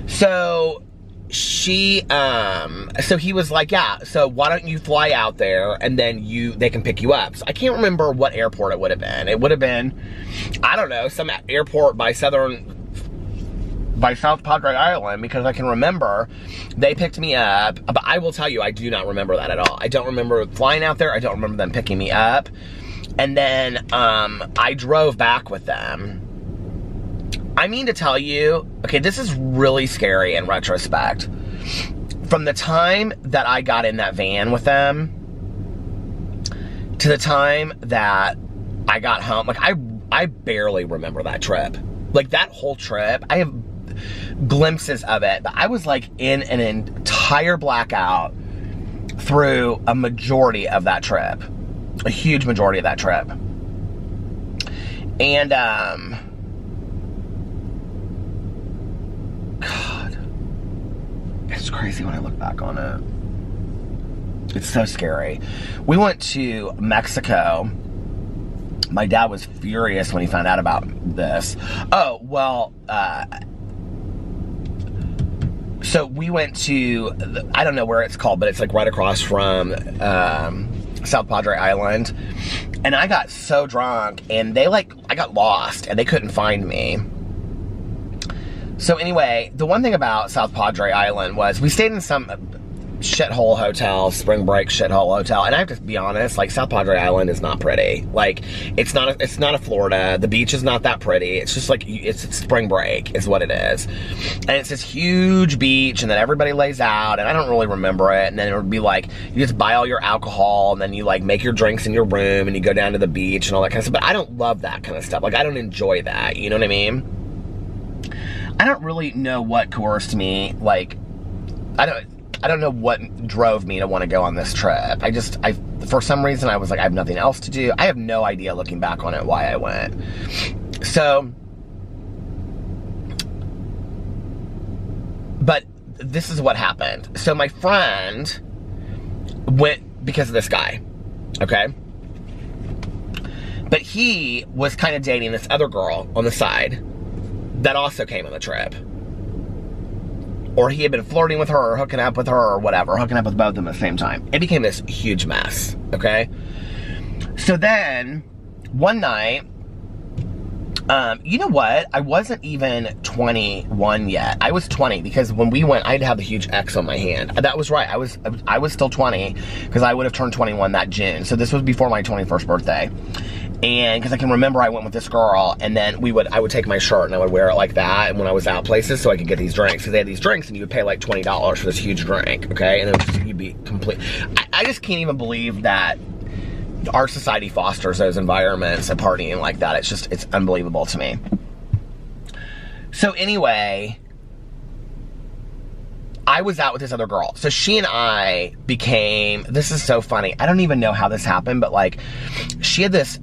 so she, so he was like, yeah, so why don't you fly out there and then they can pick you up. So I can't remember what airport it would have been. It would have been, I don't know, some airport by South Padre Island, because I can remember they picked me up, but I will tell you, I do not remember that at all. I don't remember flying out there. I don't remember them picking me up. And then, I drove back with them. I mean to tell you, okay, this is really scary in retrospect. From the time that I got in that van with them to the time that I got home, like I barely remember that trip. Like that whole trip, I have glimpses of it, but I was like in an entire blackout through a majority of that trip. A huge majority of that trip. And, God, it's crazy when I look back on it. It's so scary. We went to Mexico. My dad was furious when he found out about this. Oh, well, so we went to, I don't know where it's called, but it's like right across from South Padre Island. And I got so drunk and I got lost and they couldn't find me. So anyway, the one thing about South Padre Island was we stayed in some shithole hotel, spring break shithole hotel, and I have to be honest, like South Padre Island is not pretty. Like it's not a Florida. The beach is not that pretty. It's just like it's spring break is what it is, and it's this huge beach, and then everybody lays out, and I don't really remember it. And then it would be like you just buy all your alcohol, and then you like make your drinks in your room, and you go down to the beach and all that kind of stuff. But I don't love that kind of stuff. Like I don't enjoy that. You know what I mean? I don't really know what coerced me. Like I don't know what drove me to want to go on this trip. For some reason, I was like, I have nothing else to do. I have no idea, looking back on it, why I went. So, but this is what happened. So my friend went because of this guy, okay? But he was kind of dating this other girl on the side that also came on the trip. Or he had been flirting with her or hooking up with her or whatever, hooking up with both of them at the same time. It became this huge mess, okay? So then, one night, you know what? I wasn't even 21 yet. I was 20 because when we went, I'd have the huge X on my hand. That was right. I was still 20 because I would have turned 21 that June. So this was before my 21st birthday. And because I can remember I went with this girl, and then I would take my shirt and I would wear it like that, and when I was out places, so I could get these drinks. Because they had these drinks, and you would pay like $20 for this huge drink, okay? And then you'd be complete. I just can't even believe that our society fosters those environments and partying like that. It's unbelievable to me. So anyway, I was out with this other girl. So she and I became, this is so funny. I don't even know how this happened, but like, she had this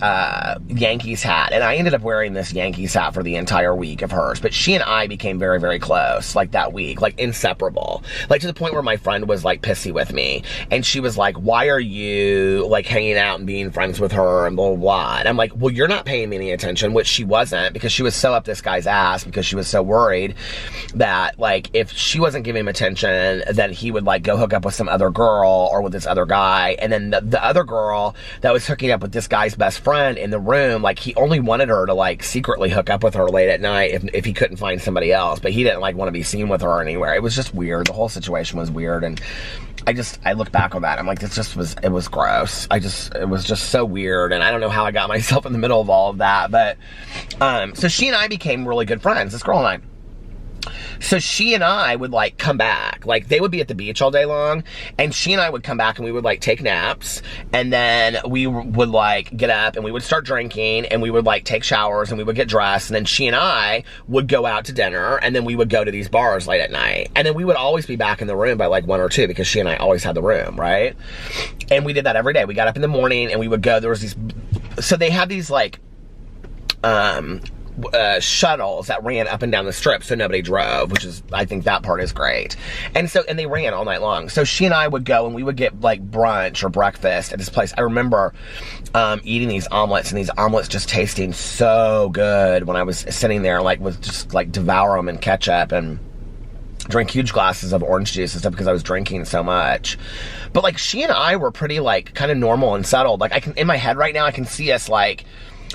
Yankees hat, and I ended up wearing this Yankees hat for the entire week of hers. But she and I became very, very close, like that week, like inseparable. Like to the point where my friend was like pissy with me. And she was like, why are you like hanging out and being friends with her and blah, blah, blah. And I'm like, well, you're not paying me any attention, which she wasn't, because she was so up this guy's ass because she was so worried that like, if she wasn't giving him attention, then he would like go hook up with some other girl or with this other guy. And then the other girl that was hooking up with this guy's best friend in the room, like he only wanted her to like secretly hook up with her late at night if he couldn't find somebody else, but he didn't like want to be seen with her anywhere. It was just weird. The whole situation was weird. And I look back on that, I'm like, it was gross. It was just so weird. And I don't know how I got myself in the middle of all of that. But, so she and I became really good friends, this girl and I. So she and I would like come back, like they would be at the beach all day long, and she and I would come back and we would like take naps, and then we would like get up and we would start drinking, and we would like take showers and we would get dressed, and then she and I would go out to dinner, and then we would go to these bars late at night, and then we would always be back in the room by like 1 or 2 because she and I always had the room, right? And we did that every day. We got up in the morning and we would go, there was these so they had these like shuttles that ran up and down the strip so nobody drove, which is, I think that part is great. And they ran all night long. So she and I would go and we would get like brunch or breakfast at this place. I remember eating these omelets, and these omelets just tasting so good when I was sitting there, like, was just like devour them in ketchup and drink huge glasses of orange juice and stuff because I was drinking so much. But like, she and I were pretty like kind of normal and settled. Like, I can, in my head right now, I can see us like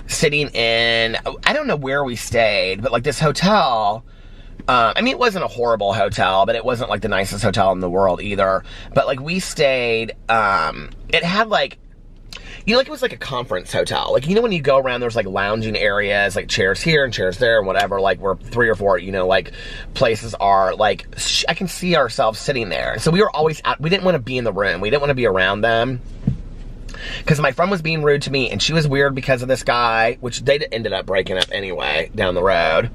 sitting in, I don't know where we stayed, but like this hotel, I mean, it wasn't a horrible hotel, but it wasn't like the nicest hotel in the world either. But like, we stayed, it had like, you know, like it was like a conference hotel. Like, you know, when you go around, there's like lounging areas, like chairs here and chairs there and whatever, like where 3 or 4, you know, like places are, like, I can see ourselves sitting there. So we were always out, we didn't want to be in the room. We didn't want to be around them. Because my friend was being rude to me, and she was weird because of this guy, which they ended up breaking up anyway, down the road.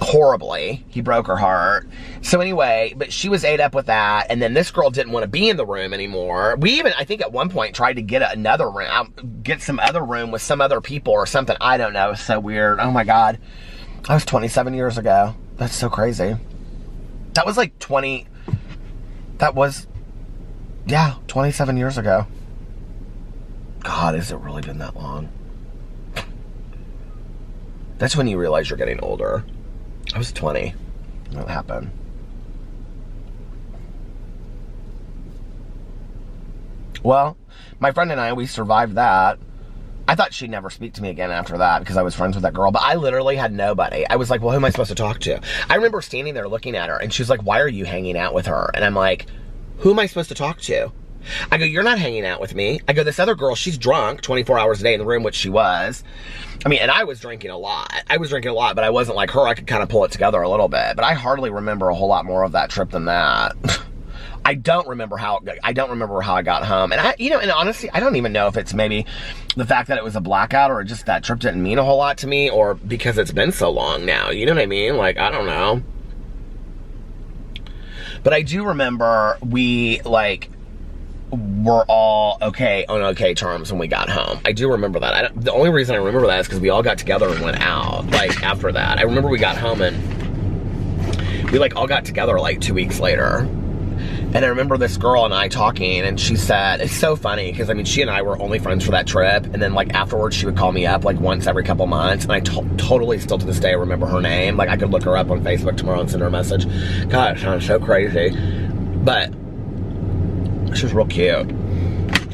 Horribly. He broke her heart. So anyway, but she was ate up with that, and then this girl didn't want to be in the room anymore. We even, I think at one point, tried to get another room, get some other room with some other people or something. I don't know. It was so weird. Oh my God. That was 27 years ago. That's so crazy. That was like 27 years ago. God, has it really been that long? That's when you realize you're getting older. I was 20 when that happened. Well, my friend and I, we survived that. I thought she'd never speak to me again after that because I was friends with that girl, but I literally had nobody. I was like, well, who am I supposed to talk to? I remember standing there looking at her, and she was like, why are you hanging out with her? And I'm like, who am I supposed to talk to? I go, you're not hanging out with me. I go, this other girl, she's drunk 24 hours a day in the room, which she was. I mean, and I was drinking a lot. But I wasn't like her. I could kind of pull it together a little bit. But I hardly remember a whole lot more of that trip than that. I don't remember how I got home. And and honestly, I don't even know if it's maybe the fact that it was a blackout, or just that trip didn't mean a whole lot to me, or because it's been so long now. You know what I mean? Like, I don't know. But I do remember we, like, were all on okay terms when we got home. I do remember that. The only reason I remember that is because we all got together and went out, like, after that. I remember we got home and we, like, all got together, like, 2 weeks later. And I remember this girl and I talking, and she said, it's so funny, because, I mean, she and I were only friends for that trip, and then, like, afterwards she would call me up, like, once every couple months, and I totally, still to this day, remember her name. Like, I could look her up on Facebook tomorrow and send her a message. God, it sounds so crazy. But she was real cute.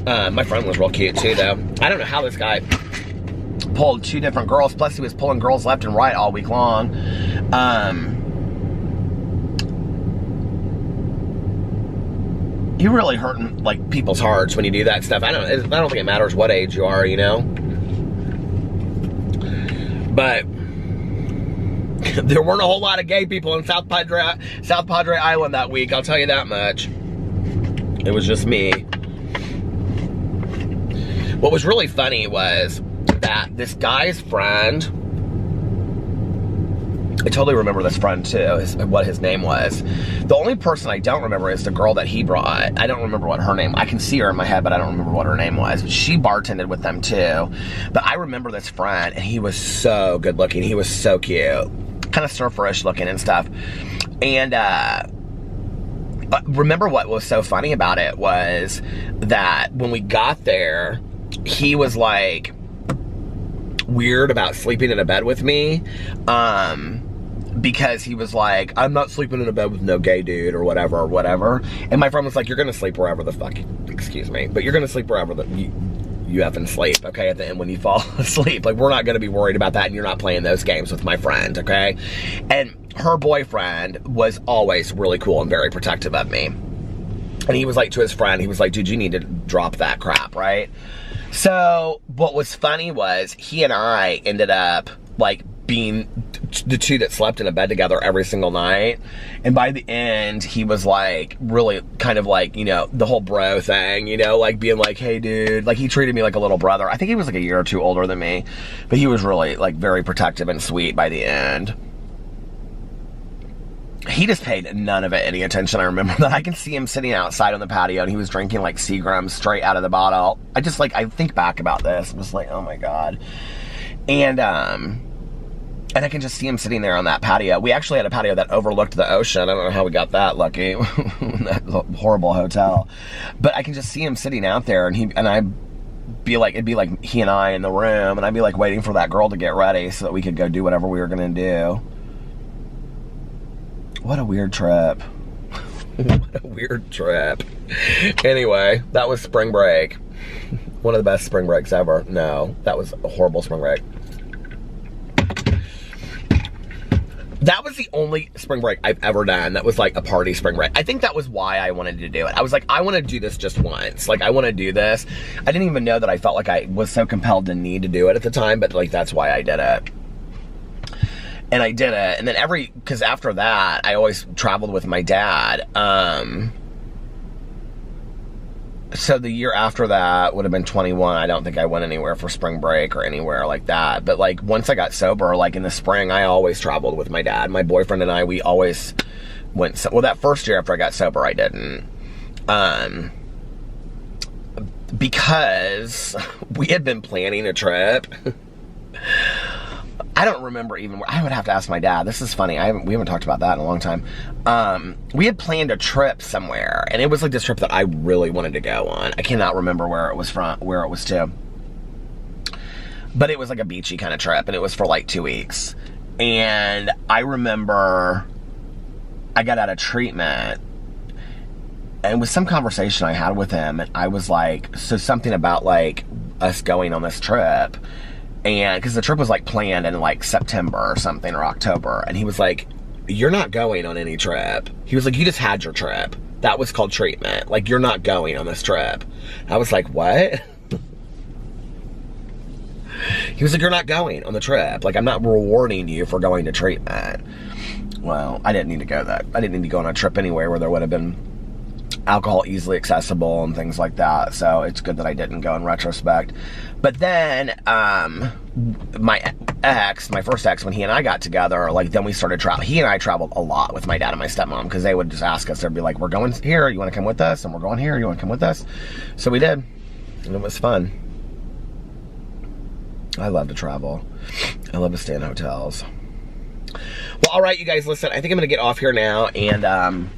My friend was real cute too, though. I don't know how this guy pulled 2 different girls, plus he was pulling girls left and right all week long. You're really hurting, like, people's hearts when you do that stuff. I don't think it matters what age you are, you know? But there weren't a whole lot of gay people in South Padre Island that week, I'll tell you that much. It was just me. What was really funny was that this guy's friend, I totally remember this friend too, what his name was. The only person I don't remember is the girl that he brought. I don't remember what her name, I can see her in my head, but I don't remember what her name was. But she bartended with them too. But I remember this friend, and he was so good looking. He was so cute. Kind of surferish looking and stuff. And, remember what was so funny about it was that when we got there, he was like weird about sleeping in a bed with me, because he was like, I'm not sleeping in a bed with no gay dude or whatever. And my friend was like, you're gonna sleep wherever the fuck, excuse me, but you're gonna sleep wherever you effing sleep, okay, at the end when you fall asleep. Like, we're not gonna be worried about that, and you're not playing those games with my friend, okay? And her boyfriend was always really cool and very protective of me. And he was like, to his friend, he was like, dude, you need to drop that crap, right? So what was funny was he and I ended up, like, being the 2 that slept in a bed together every single night. And by the end, he was like, really kind of like, you know, the whole bro thing, you know, like being like, hey dude, like, he treated me like a little brother. I think he was like a year or 2 older than me, but he was really, like, very protective and sweet by the end. he just paid none of it any attention. I remember that. I can see him sitting outside on the patio, and he was drinking like Seagrams straight out of the bottle. I just like, I think back about this. I'm just like, oh my God. And I can just see him sitting there on that patio. We actually had a patio that overlooked the ocean. I don't know how we got that lucky. That horrible hotel. But I can just see him sitting out there, and I'd be like, it'd be like he and I in the room, and I'd be like waiting for that girl to get ready so that we could go do whatever we were gonna do. What a weird trip. What a weird trip. Anyway, that was spring break. One of the best spring breaks ever. No, that was a horrible spring break. That was the only spring break I've ever done that was like a party spring break. I think that was why I wanted to do it. I was like, I want to do this just once. Like, I want to do this. I didn't even know that I felt like I was so compelled to need to do it at the time, but like, that's why I did it. And I did it. And then because after that, I always traveled with my dad. So the year after that would have been 21. I don't think I went anywhere for spring break or anywhere like that. But like once I got sober, like in the spring, I always traveled with my dad. My boyfriend and I, we always went. Well, that first year after I got sober, I didn't. Because we had been planning a trip. I don't remember even. I would have to ask my dad. This is funny. We haven't talked about that in a long time. We had planned a trip somewhere, and it was like this trip that I really wanted to go on. I cannot remember where it was from, where it was to, but it was like a beachy kind of trip, and it was for like 2 weeks. And I remember I got out of treatment, and it was some conversation I had with him, and I was like, so something about like us going on this trip. And because the trip was like planned in like September or something, or October. And he was like, you're not going on any trip. He was like, you just had your trip. That was called treatment. Like, you're not going on this trip. I was like, what? He was like, you're not going on the trip. Like, I'm not rewarding you for going to treatment. Well, I didn't need to go that. I didn't need to go on a trip anywhere where there would have been alcohol easily accessible and things like that. So it's good that I didn't go in retrospect. But then my first ex, when he and I got together, like then we started traveling. He and I traveled a lot with my dad and my stepmom, because they would just ask us, they'd be like, we're going here, you want to come with us? And we're going here, you want to come with us? So we did, and it was fun. I love to travel. I love to stay in hotels. Well, all right, you guys, listen, I think I'm going to get off here now, and I'm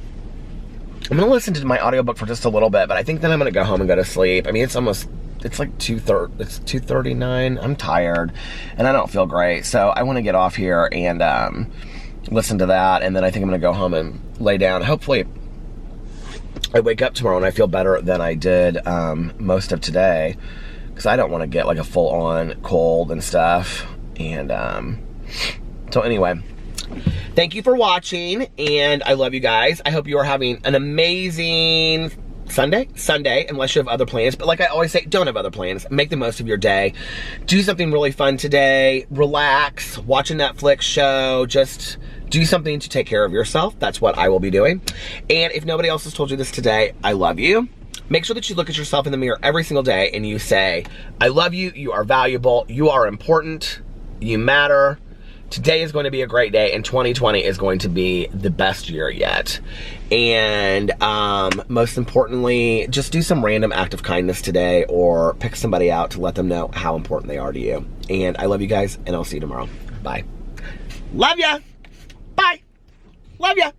going to listen to my audiobook for just a little bit, but I think then I'm going to go home and go to sleep. I mean, it's like 2:39. I'm tired, and I don't feel great, so I want to get off here and listen to that, and then I think I'm going to go home and lay down. Hopefully, I wake up tomorrow and I feel better than I did most of today, because I don't want to get like a full-on cold and stuff. And so anyway, thank you for watching, and I love you guys. I hope you are having an amazing Sunday, unless you have other plans. But like I always say, don't have other plans. Make the most of your day. Do something really fun today. Relax, watch a Netflix show. Just do something to take care of yourself. That's what I will be doing. And if nobody else has told you this today, I love you. Make sure that you look at yourself in the mirror every single day and you say, I love you, you are valuable, you are important, you matter. Today is going to be a great day, and 2020 is going to be the best year yet. And most importantly, just do some random act of kindness today, or pick somebody out to let them know how important they are to you. And I love you guys, and I'll see you tomorrow. Bye. Love ya. Bye. Love ya.